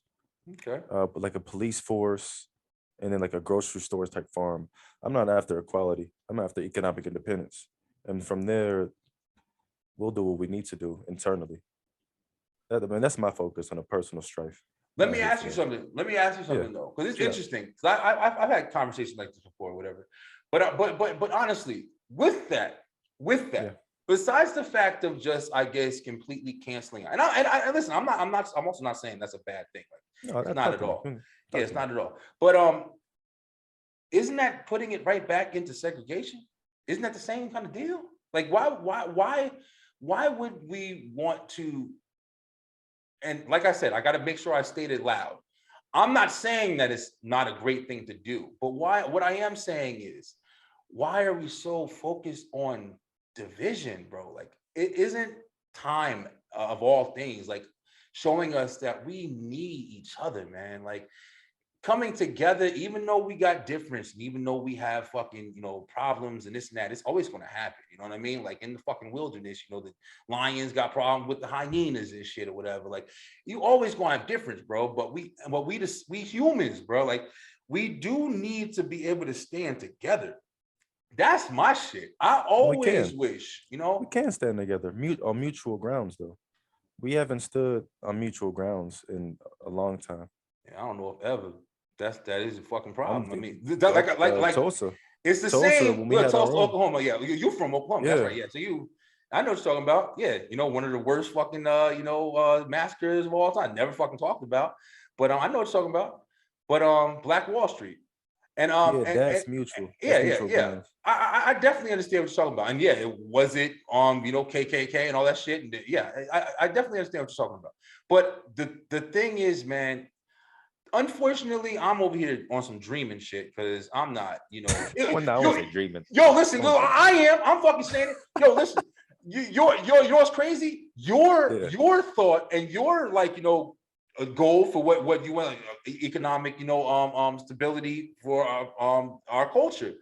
Okay. like a police force, and then like a grocery stores type farm. I'm not after equality. I'm after economic independence. And from there, we'll do what we need to do internally. That's my focus on a personal strife. Let me ask you something. Though, because it's interesting. Because I've had conversations like this before, whatever. But honestly, with that, besides the fact of just, I guess, completely canceling, and I listen, I'm also not saying that's a bad thing. Like, No, it's not at all. Yeah, it's not. not at all. But isn't that putting it right back into segregation? Isn't that the same kind of deal? Like, why would we want to? And like I said, I got to make sure I state it loud. I'm not saying that it's not a great thing to do, but why? What I am saying is, why are we so focused on division, bro? Like, it isn't time of all things, like, showing us that we need each other, man. Like, coming together, even though we got difference, and even though we have fucking, problems and this and that, it's always going to happen. You know what I mean? Like, in the fucking wilderness, the lions got problems with the hyenas and shit or whatever. Like, you always going to have difference, bro. But we humans, bro, like, we do need to be able to stand together. That's my shit. I always wish, we can stand together on mutual grounds, though. We haven't stood on mutual grounds in a long time. I don't know if ever. That is a fucking problem. I mean, like Tulsa. It's the Tulsa, same. when we Look, had Tulsa, our own. Oklahoma. Yeah, you're from Oklahoma. Yeah. That's right. Yeah. So I know what you're talking about. Yeah, one of the worst fucking massacres of all time. Never fucking talked about. But I know what you're talking about. But Black Wall Street. And that's mutual. Yeah, mutual grounds. I definitely understand what you're talking about. And yeah, KKK and all that shit. And yeah, I definitely understand what you're talking about. But the thing is, man, unfortunately, I'm over here on some dreaming shit because I'm not, Well, no, I wasn't dreaming. Yo, listen, I am. I'm fucking saying it. Yo, listen, yours crazy. Your thought and your, like, a goal for what you want, like, economic, stability for our culture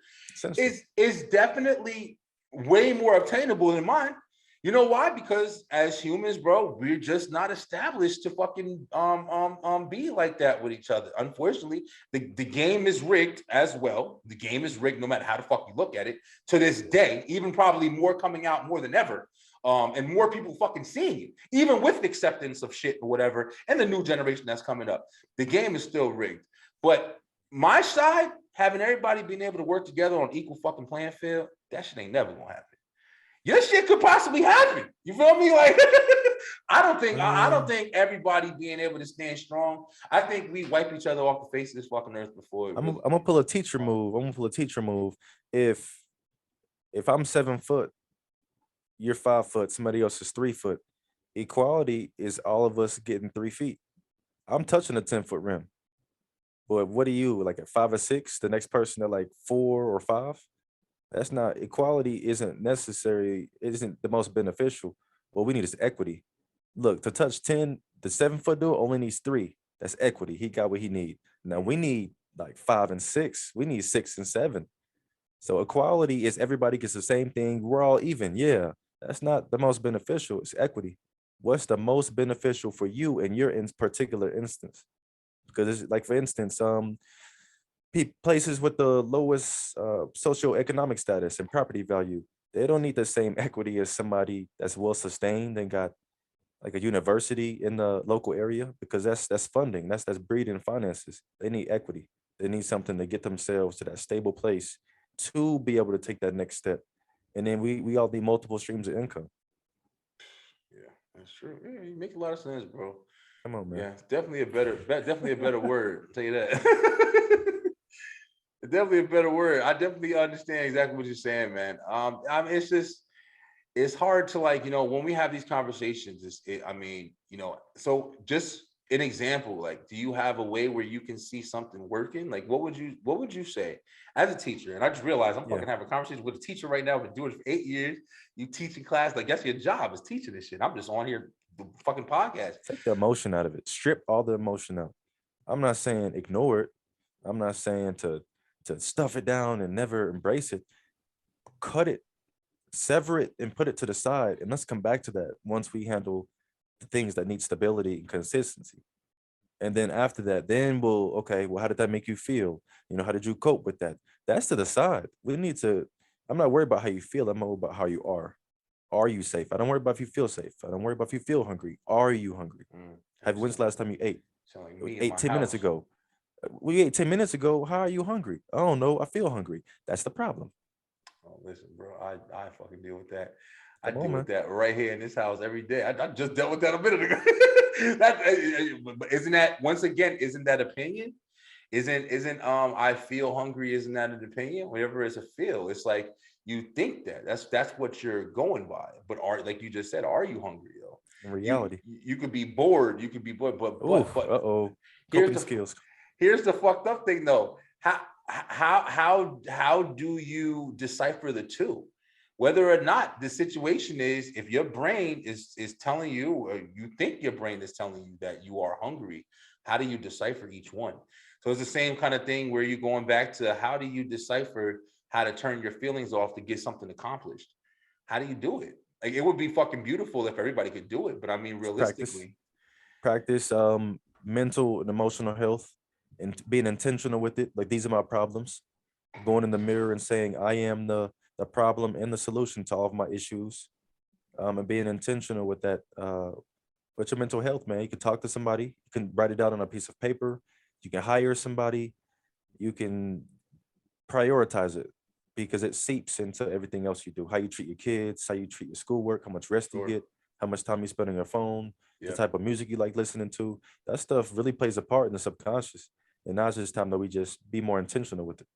is definitely way more obtainable than mine. You know why? Because as humans, bro, we're just not established to fucking be like that with each other. Unfortunately, the game is rigged as well. The game is rigged no matter how the fuck you look at it to this day, even probably more coming out more than ever. And more people fucking seeing it, even with acceptance of shit or whatever, and the new generation that's coming up. The game is still rigged. But my side, having everybody being able to work together on equal fucking playing field, that shit ain't never gonna happen. Your shit could possibly happen. You feel me? Like I don't think everybody being able to stand strong. I think we wipe each other off the face of this fucking earth before. I'm gonna pull a teacher move. I'm gonna pull a teacher move. If I'm 7 foot, you're 5 foot, somebody else is 3 foot. Equality is all of us getting 3 feet. I'm touching a 10-foot rim. But what are you like at 5 or 6? The next person at like 4 or 5? That's not equality, isn't necessary, it isn't the most beneficial. What we need is equity. Look, to touch 10, the 7-foot dude only needs 3. That's equity. He got what he need. Now we need like 5 and 6. We need 6 and 7. So equality is everybody gets the same thing. We're all even. Yeah, that's not the most beneficial. It's equity. What's the most beneficial for you in your particular instance? Because it's like, for instance, places with the lowest socioeconomic status and property value, they don't need the same equity as somebody that's well sustained and got like a university in the local area, because that's funding, that's breeding finances. They need equity. They need something to get themselves to that stable place to be able to take that next step. And then we all need multiple streams of income. Yeah, that's true. Yeah, you make a lot of sense, bro. Come on, man. Yeah, it's definitely a better word. I'll tell you that. Definitely a better word. I definitely understand exactly what you're saying, man. I mean, it's hard to, like, when we have these conversations, so just an example, like, do you have a way where you can see something working? Like, what would you say as a teacher? And I just realized I'm fucking having a conversation with a teacher right now. I've been doing it for 8 years. You teach in class, like, that's your job, is teaching this shit. I'm just on here, the fucking podcast. Take the emotion out of it. Strip all the emotion out. I'm not saying ignore it. I'm not saying to stuff it down and never embrace it. Cut it, sever it, and put it to the side. And let's come back to that once we handle the things that need stability and consistency. And then after that, then okay, well, how did that make you feel? How did you cope with that? That's to the side. I'm not worried about how you feel. I'm worried about how you are. Are you safe? I don't worry about if you feel safe. I don't worry about if you feel hungry. Are you hungry? When's the last time you ate? Like me 8, 10 minutes ago. We ate 10 minutes ago. How are you hungry? I don't know. I feel hungry. That's the problem. Oh, listen, bro, I fucking deal with that. Come on, deal man. with that right here in this house every day. I just dealt with that a minute ago. But isn't that, once again, isn't that opinion? Isn't I feel hungry, isn't that an opinion? Whatever is a feel, it's like you think that's what you're going by. But like you just said, are you hungry though? In reality, you could be bored. You could be bored, but coping skills. Here's the fucked up thing though. How do you decipher the two? Whether or not the situation is, if your brain is telling you, or you think your brain is telling you that you are hungry, how do you decipher each one? So it's the same kind of thing where you're going back to, how do you decipher how to turn your feelings off to get something accomplished? How do you do it? Like, it would be fucking beautiful if everybody could do it, but I mean, realistically, practice mental and emotional health and being intentional with it. Like, these are my problems. Going in the mirror and saying, I am the problem and the solution to all of my issues. And being intentional with that, with your mental health, man. You can talk to somebody, you can write it down on a piece of paper, you can hire somebody, you can prioritize it, because it seeps into everything else you do. How you treat your kids, how you treat your schoolwork, how much rest you get, how much time you spend on your phone, the type of music you like listening to. That stuff really plays a part in the subconscious. And now it's just time that we just be more intentional with it.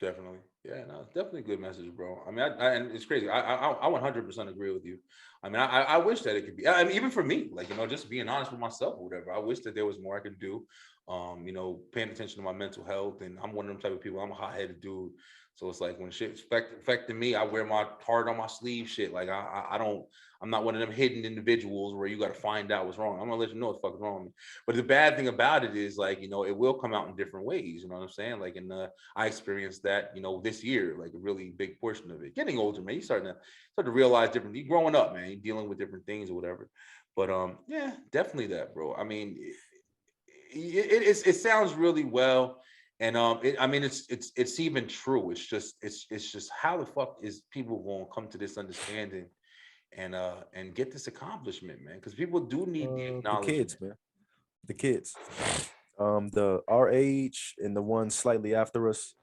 Definitely. Yeah, no, it's definitely a good message, bro. I mean, and it's crazy. I 100% agree with you. I mean, I wish that it could be, I mean, even for me, like, just being honest with myself or whatever, I wish that there was more I could do. Paying attention to my mental health. And I'm one of them type of people. I'm a hot-headed dude. So it's like when shit's affecting me, I wear my heart on my sleeve shit. Like I'm not one of them hidden individuals where you got to find out what's wrong. I'm gonna let you know what the fuck is wrong with me. But the bad thing about it is like, it will come out in different ways. You know what I'm saying? Like, I experienced that, this year, like a really big portion of it. Getting older, man, you start to realize different. You growing up, man, you're dealing with different things or whatever. But yeah, definitely that, bro. I mean, it sounds really well. And it's even true. It's just how the fuck is people going to come to this understanding and get this accomplishment, man? Because people do need the The acknowledgement. kids, man. The kids. Our age and the ones slightly after us,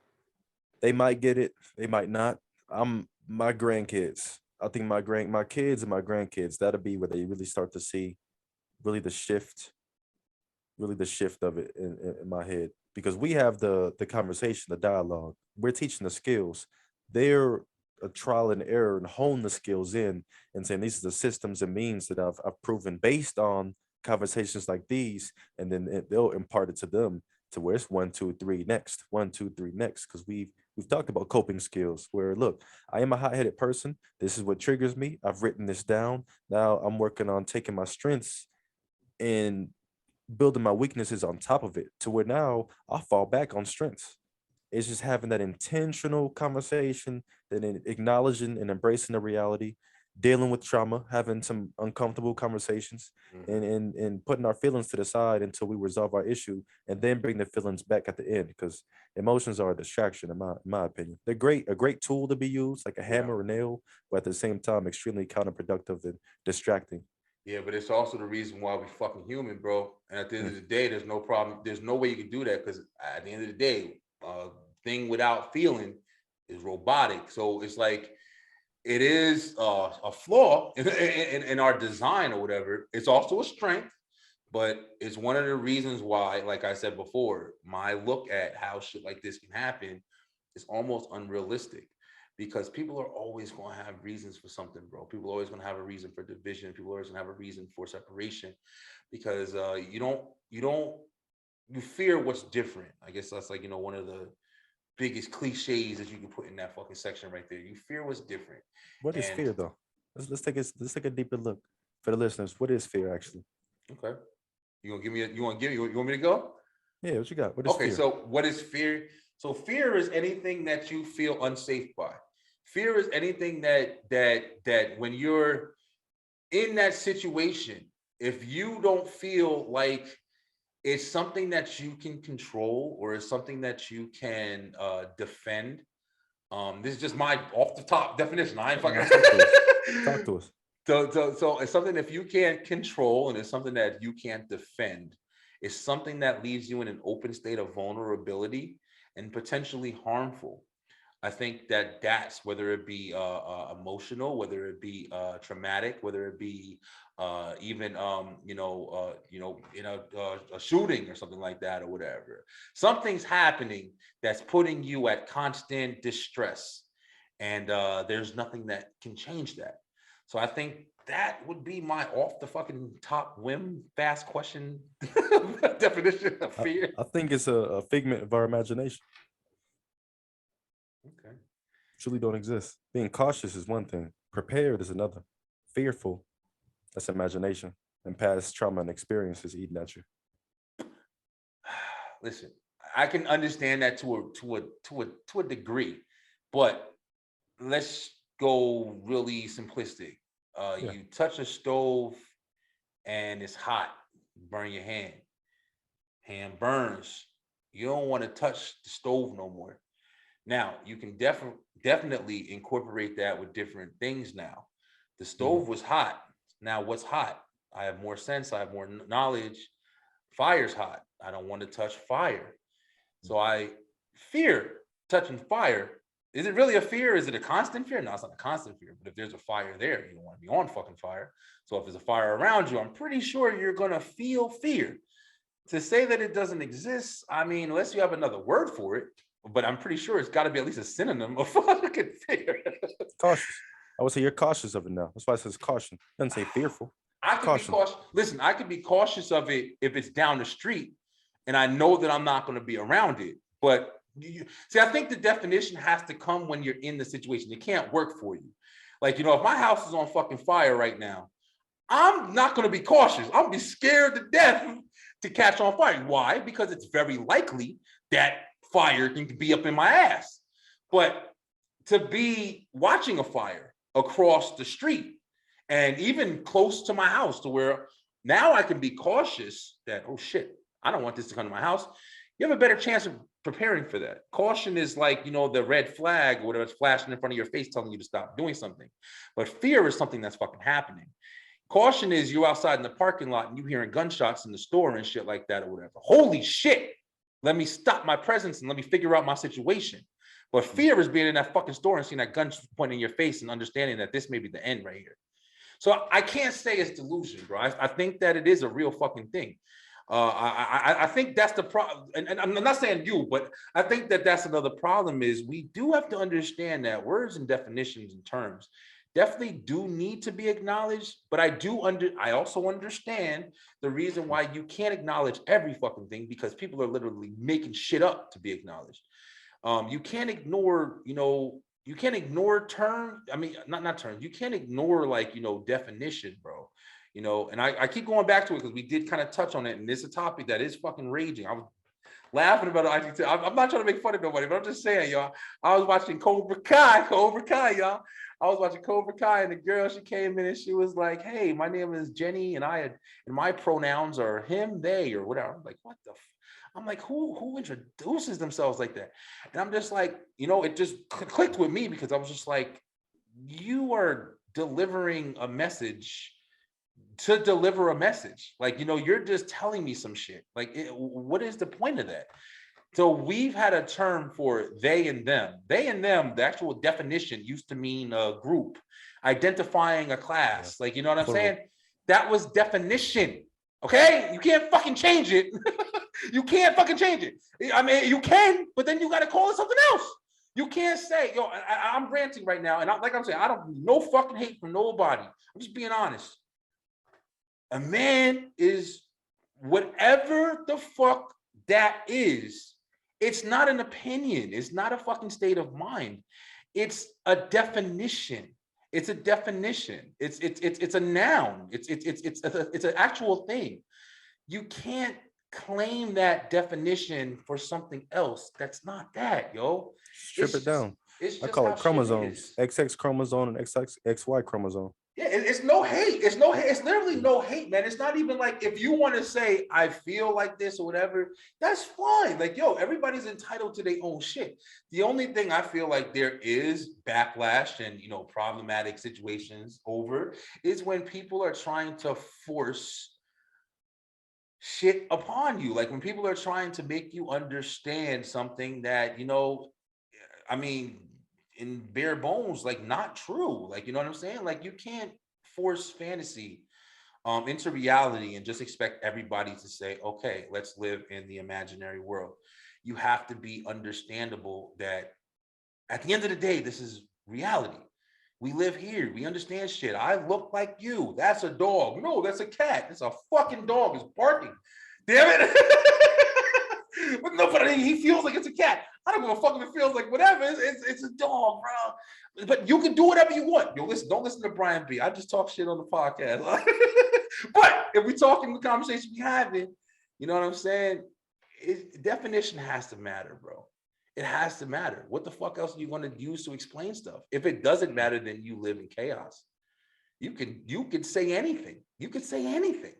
they might get it, they might not. My grandkids. I think my kids and my grandkids, that'll be where they really start to see really the shift, of it in my head. Because we have the conversation, the dialogue. We're teaching the skills. They're a trial and error and hone the skills in and saying these are the systems and means that I've proven based on conversations like these, and then they'll impart it to them to where it's 1, 2, 3 next, 1, 2, 3 next. Because we've talked about coping skills where look, I am a hot-headed person. This is what triggers me. I've written this down. Now I'm working on taking my strengths and building my weaknesses on top of it to where now I'll fall back on strengths. It's just having that intentional conversation, then acknowledging and embracing the reality, dealing with trauma, having some uncomfortable conversations, and putting our feelings to the side until we resolve our issue, and then bring the feelings back at the end. Because emotions are a distraction, in my opinion. They're a great tool to be used, like a hammer or nail, but at the same time, extremely counterproductive and distracting. Yeah, but it's also the reason why we fucking human, bro. And at the end of the day, there's no problem. There's no way you can do that because at the end of the day, thing without feeling is robotic. So it's like it is a flaw in our design or whatever. It's also a strength, but it's one of the reasons why, like I said before, my look at how shit like this can happen is almost unrealistic. Because people are always going to have reasons for something, bro. People are always going to have a reason for division. People are always going to have a reason for separation, because you fear what's different. I guess that's like one of the biggest cliches that you can put in that fucking section right there. You fear what's different. What is fear, though? Let's take a deeper look for the listeners. What is fear actually? Okay, you want me to go? Yeah, what you got? What is Okay, fear? so what is fear? So fear is anything that you feel unsafe by. Fear is anything that when you're in that situation, if you don't feel like it's something that you can control or it's something that you can defend. This is just my off the top definition. I ain't fucking Talk to us. So it's something if you can't control and it's something that you can't defend. It's something that leaves you in an open state of vulnerability and potentially harmful. I think that's whether it be emotional, whether it be traumatic, whether it be even in a shooting or something like that or whatever. Something's happening that's putting you at constant distress, and there's nothing that can change that. So I think that would be my off the fucking top whim fast question definition of fear. I think it's a figment of our imagination. Okay. Truly don't exist. Being cautious is one thing. Prepared is another. Fearful, that's imagination and past trauma and experiences eating at you. Listen, I can understand that to a degree, but let's go really simplistic. You touch a stove and it's hot, burn your hand. Hand burns. You don't want to touch the stove no more. Now, you can definitely incorporate that with different things now. The stove was hot. Now, what's hot? I have more sense. I have more knowledge. Fire's hot. I don't want to touch fire. So I fear touching fire. Is it really a fear? Is it a constant fear? No, it's not a constant fear. But if there's a fire there, you don't want to be on fucking fire. So if there's a fire around you, I'm pretty sure you're going to feel fear. To say that it doesn't exist, I mean, unless you have another word for it, but I'm pretty sure it's got to be at least a synonym of fucking fear. Cautious. I would say you're cautious of it now. That's why it says caution. It doesn't say fearful. I could be cautious. Listen, I could be cautious of it if it's down the street and I know that I'm not going to be around it. But see, I think the definition has to come when you're in the situation. It can't work for you. Like, you know, if my house is on fucking fire right now, I'm not going to be cautious. I'm going to be scared to death to catch on fire. Why? Because it's very likely that fire can be up in my ass. But to be watching a fire across the street and even close to my house, to where now I can be cautious that, oh shit, I don't want this to come to my house. You have a better chance of preparing for that. Caution is like, you know, the red flag or whatever, it's flashing in front of your face telling you to stop doing something. But fear is something that's fucking happening. Caution is you outside in the parking lot and you hearing gunshots in the store and shit like that or whatever. Holy shit, let me stop my presence and let me figure out my situation. But fear is being in that fucking store and seeing that gun pointing in your face and understanding that this may be the end right here. So I can't say it's delusion, bro. I think that it is a real fucking thing. I think that's the problem. And I'm not saying you, but I think that that's another problem is we do have to understand that words and definitions and terms definitely do need to be acknowledged. But I also understand the reason why you can't acknowledge every fucking thing, because people are literally making shit up to be acknowledged. You can't ignore, you can't ignore terms. I mean, not terms. You can't ignore, like, definition, bro. And I keep going back to it because we did kind of touch on it, and it's a topic that is fucking raging. I was laughing about it. I'm not trying to make fun of nobody, but I'm just saying, y'all. I was watching Cobra Kai, y'all. I was watching Cobra Kai, and the girl, she came in and she was like, "Hey, my name is Jenny, and my pronouns are him, they, or whatever." I'm like, what the? I'm like, who introduces themselves like that? And I'm just like, it just clicked with me because I was just like, you are delivering a message to deliver a message. Like, you're just telling me some shit. Like, what is the point of that? So we've had a term for they and them. They and them, the actual definition used to mean a group, identifying a class. Yeah. Like, you know what I'm saying? That was definition. Okay? You can't fucking change it. You can't fucking change it. I mean, you can, but then you got to call it something else. You can't say, I'm ranting right now. And like I'm saying, I don't no fucking hate from nobody. I'm just being honest. A man is whatever the fuck that is. It's not an opinion. It's not a fucking state of mind. It's a definition. It's a definition. It's a noun. It's an actual thing. You can't claim that definition for something else that's not that, yo. Strip it down. I call it chromosomes. XX chromosome and XY chromosome. Yeah, it's no hate. It's no hate. It's literally no hate, man. It's not even like, if you want to say I feel like this or whatever, that's fine. Like, everybody's entitled to their own shit. The only thing I feel like there is backlash and problematic situations over is when people are trying to force shit upon you. Like when people are trying to make you understand something that, I mean, in bare bones, like not true. Like, you know what I'm saying? Like, you can't force fantasy into reality and just expect everybody to say, okay, let's live in the imaginary world. You have to be understandable that at the end of the day, this is reality. We live here. We understand shit. I look like you. That's a dog. No, that's a cat. It's a fucking dog. It's barking. Damn it. But no, but he feels like it's a cat. I don't give a fuck if it feels like whatever. It's a dog, bro. But you can do whatever you want. Listen, don't listen to Brian B. I just talk shit on the podcast. But if we're talking the conversation we having, you know what I'm saying? Definition has to matter, bro. It has to matter. What the fuck else are you going to use to explain stuff? If it doesn't matter, then you live in chaos. You could say anything. You could say anything.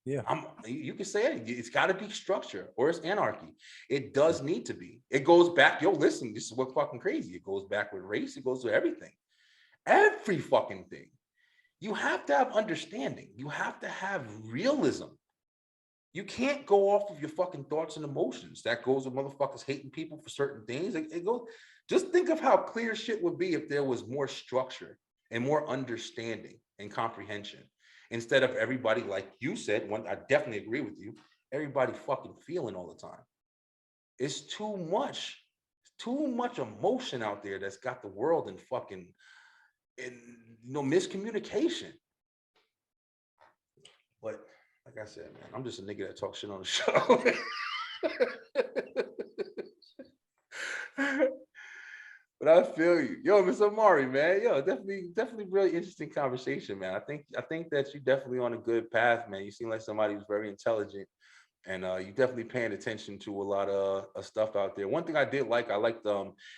Yeah. You can say it. It's got to be structure or it's anarchy. It does need to be. It goes back. Listen, this is what fucking crazy. It goes back with race. It goes to everything. Every fucking thing. You have to have understanding. You have to have realism. You can't go off of your fucking thoughts and emotions. That goes with motherfuckers hating people for certain things. It goes. Just think of how clear shit would be if there was more structure and more understanding and comprehension. Instead of everybody, like you said, I definitely agree with you, everybody fucking feeling all the time. It's too much. It's too much emotion out there that's got the world in fucking, miscommunication. But like I said, man, I'm just a nigga that talks shit on the show. But I feel you. Yo, Mr. Omari, man. Yo, definitely really interesting conversation, man. I think that you definitely on a good path, man. You seem like somebody who's very intelligent, and you definitely paying attention to a lot of stuff out there. One thing I did like, I liked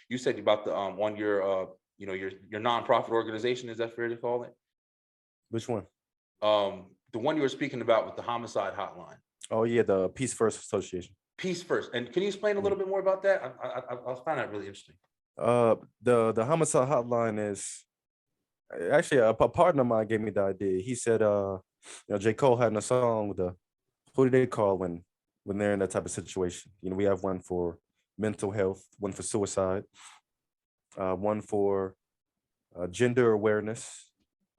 you said about the on your your nonprofit organization, is that fair to call it? Which one? The one you were speaking about with the homicide hotline. Oh yeah, the Peace First Association. Peace First. And can you explain a little bit more about that? I find that really interesting. The homicide hotline is actually a partner of mine gave me the idea. He said, J. Cole had a song with the who do they call when they're in that type of situation? We have one for mental health, one for suicide, one for gender awareness.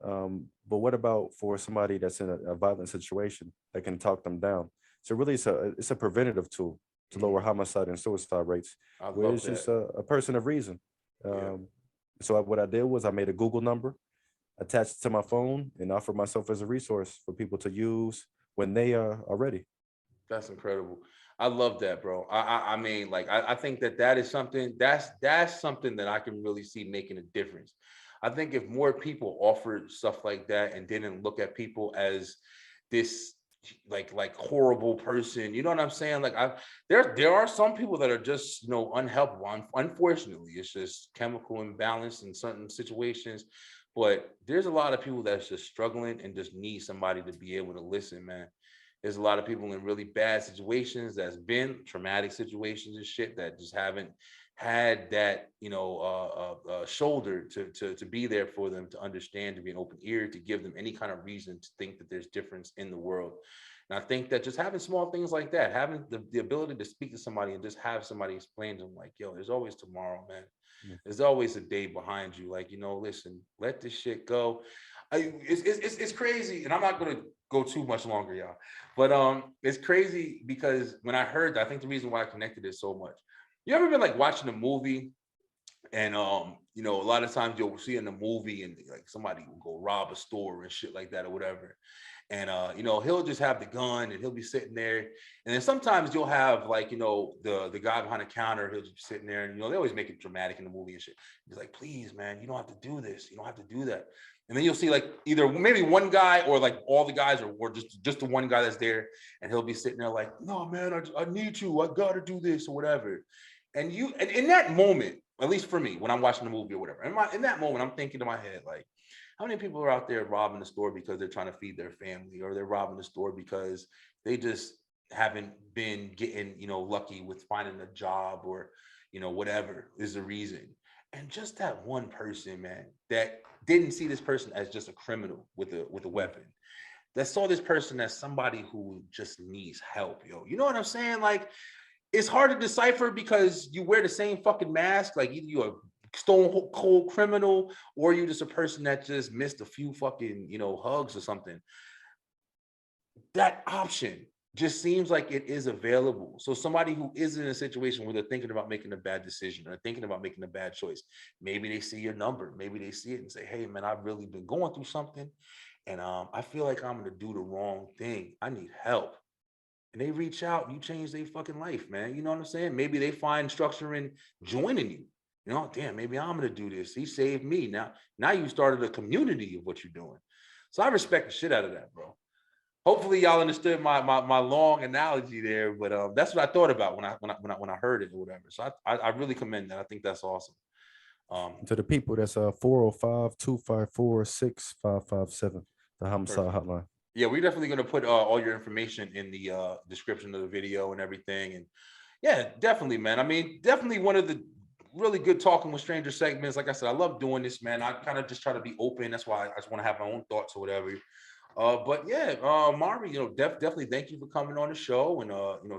But what about for somebody that's in a violent situation that can talk them down? So really, it's a preventative tool to lower homicide and suicide rates, where it's just a person of reason. So what I did was I made a Google number, attached it to my phone, and offered myself as a resource for people to use when they are ready. That's incredible. I love that, bro. I mean, like, I think that is something that's something that I can really see making a difference. I think if more people offered stuff like that and didn't look at people as this like horrible person, you know what I'm saying? Like, there are some people that are just unhelpful. Unfortunately, it's just chemical imbalance in certain situations. But there's a lot of people that's just struggling and just need somebody to be able to listen, man. There's a lot of people in really bad situations that's been traumatic situations and shit that just haven't had that shoulder to be there for them, to understand, to be an open ear, to give them any kind of reason to think that there's difference in the world. And I think that just having small things like that, having the ability to speak to somebody and just have somebody explain to them, like, yo, there's always tomorrow, man. There's always a day behind you. Like, listen, let this shit go. It's crazy, and I'm not gonna go too much longer, y'all. But it's crazy because when I heard that, I think the reason why I connected it so much. You ever been like watching a movie, and a lot of times you'll see in the movie, and like somebody will go rob a store and shit like that or whatever. And he'll just have the gun and he'll be sitting there. And then sometimes you'll have like, the guy behind the counter, he'll just be sitting there, and they always make it dramatic in the movie and shit. He's like, please, man, you don't have to do this. You don't have to do that. And then you'll see like either maybe one guy or like all the guys or just the one guy that's there. And he'll be sitting there like, no, man, I need you. I got to do this or whatever. And in that moment, at least for me, when I'm watching the movie or whatever, in that moment, I'm thinking in my head, like, how many people are out there robbing the store because they're trying to feed their family, or they're robbing the store because they just haven't been getting, lucky with finding a job, or, whatever is the reason. And just that one person, man, that didn't see this person as just a criminal with a weapon, that saw this person as somebody who just needs help, yo. You know what I'm saying? Like, it's hard to decipher because you wear the same fucking mask. Like, either you're a stone cold criminal, or you just a person that just missed a few fucking hugs or something. That option just seems like it is available. So somebody who is in a situation where they're thinking about making a bad decision or thinking about making a bad choice, maybe they see your number, maybe they see it and say, hey man, I've really been going through something, and I feel like I'm gonna do the wrong thing, I need help. And they reach out and you change their fucking life, man. You know what I'm saying? Maybe they find structure in joining you. Damn, maybe I'm gonna do this. He saved me. Now you started a community of what you're doing. So I respect the shit out of that, bro. Hopefully y'all understood my long analogy there, but that's what I thought about when I heard it or whatever. So I really commend that. I think that's awesome. To the people, that's 405-254-6557, the homicide hotline. Yeah, we're definitely gonna put all your information in the description of the video and everything. And yeah, definitely, man. I mean, definitely one of the really good talking with stranger segments. Like I said, I love doing this, man. I kind of just try to be open. That's why I just want to have my own thoughts or whatever. But yeah, Mari, definitely thank you for coming on the show and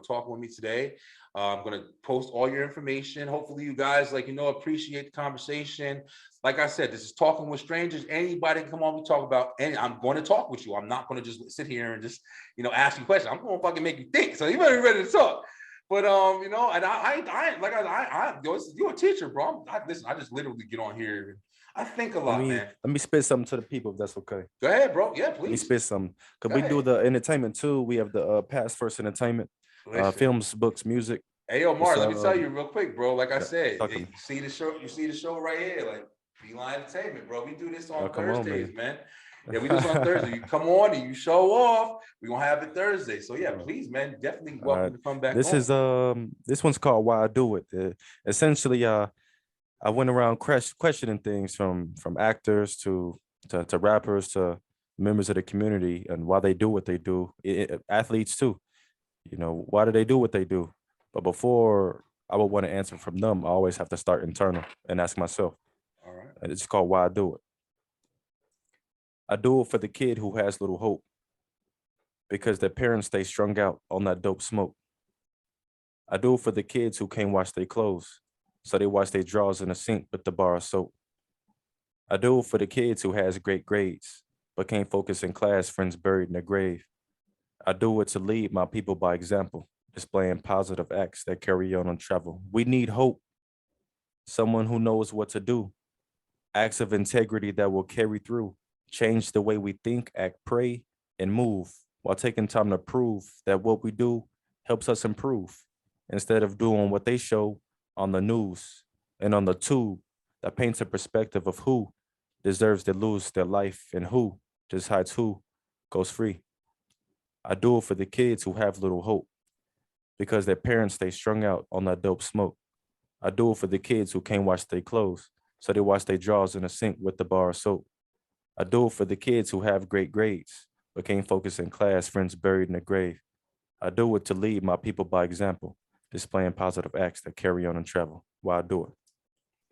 talking with me today. I'm gonna post all your information. Hopefully you guys appreciate the conversation. Like I said, this is talking with strangers. Anybody can come on, we talk about, and I'm going to talk with you. I'm not going to just sit here and just ask you questions. I'm going to fucking make you think. So you better be ready to talk. But and you're a teacher, bro. Listen, I just literally get on here and I think a lot, man. Let me spit something to the people if that's okay. Go ahead, bro. Yeah, please. Let me spit something. Because we do the entertainment too. We have the Past First Entertainment. Listen. films, books, music. Hey, yo, Mars, let me tell Um, you real quick, bro. Like I yeah, said, talk to you me. see the show, right here, like Beeline Entertainment, bro. We do this Oh, on come on, Thursdays, man. man. Yeah, we do this on Thursday. You come on and you show off. We're gonna have it Thursday. So yeah, Oh. please, man, definitely All right. welcome to come back This on. is this one's called Why I Do It. Essentially, I went around questioning things from actors to rappers to members of the community and why they do what they do. Athletes too. You know, why do they do what they do? But before I would want to answer from them, I always have to start internal and ask myself. All right. And it's called Why I Do It. I do it for the kid who has little hope because their parents stay strung out on that dope smoke. I do it for the kids who can't wash their clothes, so they wash their drawers in the sink with the bar of soap. I do it for the kids who has great grades, but can't focus in class, friends buried in their grave. I do it to lead my people by example, displaying positive acts that carry on travel. We need hope, someone who knows what to do, acts of integrity that will carry through, change the way we think, act, pray, and move, while taking time to prove that what we do helps us improve, instead of doing what they show on the news and on the tube that paints a perspective of who deserves to lose their life and who decides who goes free. I do it for the kids who have little hope because their parents stay strung out on that dope smoke. I do it for the kids who can't wash their clothes, so they wash their drawers in the sink with the bar of soap. I do it for the kids who have great grades, but can't focus in class, friends buried in the grave. I do it to lead my people by example, displaying positive acts that carry on and travel. Why I do it.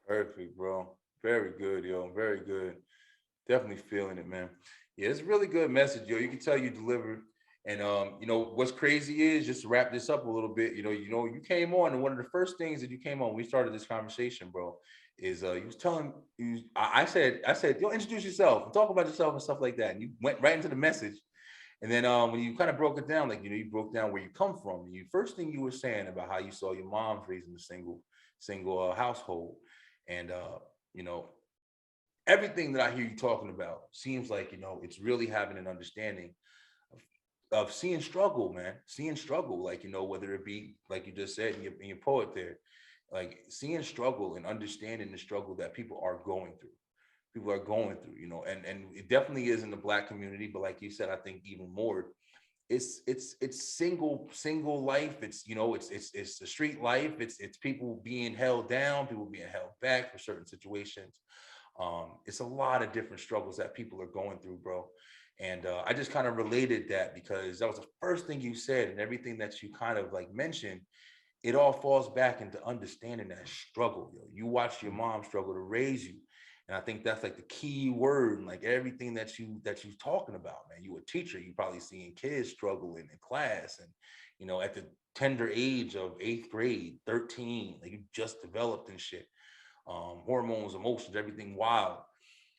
Perfect, bro. Very good, yo. Very good. Definitely feeling it, man. Yeah, it's a really good message, yo. You can tell you delivered. And you know, what's crazy is just to wrap this up a little bit, you came on, and one of the first things that you came on, we started this conversation, bro, is you was telling you, I said, yo, introduce yourself and talk about yourself and stuff like that. And you went right into the message. And then when you kind of broke it down, like, you broke down where you come from. And you first thing you were saying about how you saw your mom raising a single household. And you know, everything that I hear you talking about seems like, it's really having an understanding of seeing struggle, man, seeing struggle, like, whether it be, like you just said in your poet there, like seeing struggle and understanding the struggle that people are going through. People are going through, and it definitely is in the Black community, but like you said, I think even more, it's single life. It's the street life. It's people being held down, people being held back for certain situations. It's a lot of different struggles that people are going through, bro. And I just kind of related that because that was the first thing you said, and everything that you kind of like mentioned, it all falls back into understanding that struggle. You watched your mom struggle to raise you. And I think that's like the key word, like everything that you talking about, man. You a teacher, you probably seeing kids struggling in class, and at the tender age of 8th grade, 13, like you just developed and shit. Hormones, emotions, everything wild.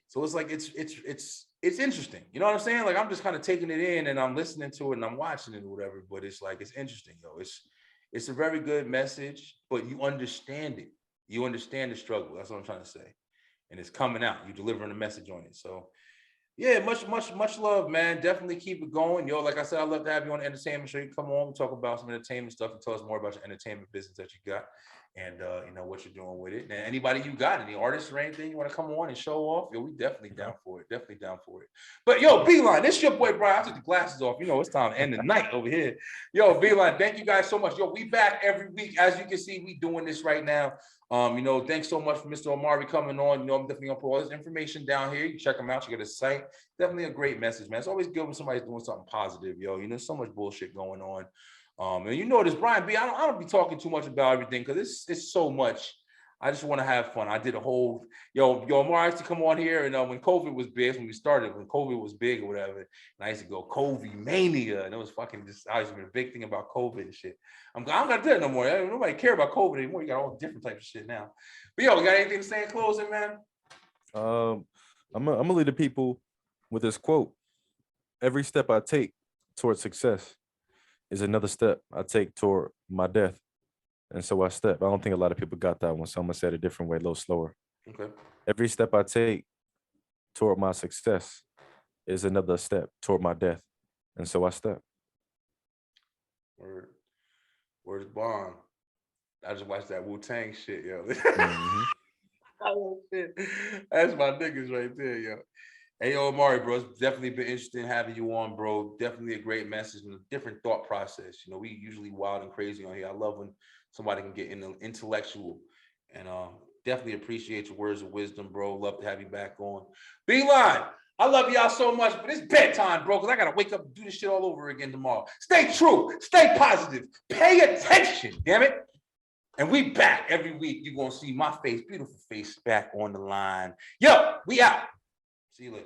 So it's like it's interesting. You know what I'm saying? Like I'm just kind of taking it in and I'm listening to it and I'm watching it or whatever. But it's like it's interesting, yo. It's a very good message, but you understand it. You understand the struggle. That's what I'm trying to say. And it's coming out. You're delivering a message on it. So yeah, much love, man. Definitely keep it going. Yo, like I said, I'd love to have you on the entertainment show. You come on, we talk about some entertainment stuff and tell us more about your entertainment business that you got and what you're doing with it. And anybody you got, any artists or anything you want to come on and show off, yo, we definitely down for it. Definitely down for it. But yo, Beeline, this your boy Brian. I took the glasses off. It's time to end the night over here. Yo, Beeline, thank you guys so much. Yo, we back every week. As you can see, we doing this right now. Thanks so much for Mr. Omari coming on. I'm definitely gonna put all this information down here. You check him out, you get his site. Definitely a great message, man. It's always good when somebody's doing something positive, yo. So much bullshit going on. And this Brian B, I don't be talking too much about everything because it's so much. I just want to have fun. I did a whole, Omari used to come on here, and when COVID was big, when COVID was big or whatever, and I used to go COVID mania, and it was fucking just, I used to be a big thing about COVID and shit. I'm not gonna do it no more. Nobody care about COVID anymore. You got all different types of shit now. But yo, you got anything to say in closing, man? I'm gonna lead the people with this quote. Every step I take towards success is another step I take toward my death. And so I step. I don't think a lot of people got that one. So I'm gonna say it a different way, a little slower. Okay. Every step I take toward my success is another step toward my death. And so I step. Word. Where's Bond? I just watched that Wu-Tang shit, yo. Mhm. Oh, shit. That's my niggas right there, yo. Hey, yo, Omari, bro, it's definitely been interesting having you on, bro. Definitely a great message and a different thought process. You know, we usually wild and crazy on here. I love when somebody can get intellectual, and definitely appreciate your words of wisdom, bro. Love to have you back on. B-Line, I love y'all so much, but it's bedtime, bro, because I got to wake up and do this shit all over again tomorrow. Stay true, stay positive, pay attention, damn it. And we back every week. You're going to see my face, beautiful face, back on the line. Yo, we out. See you later.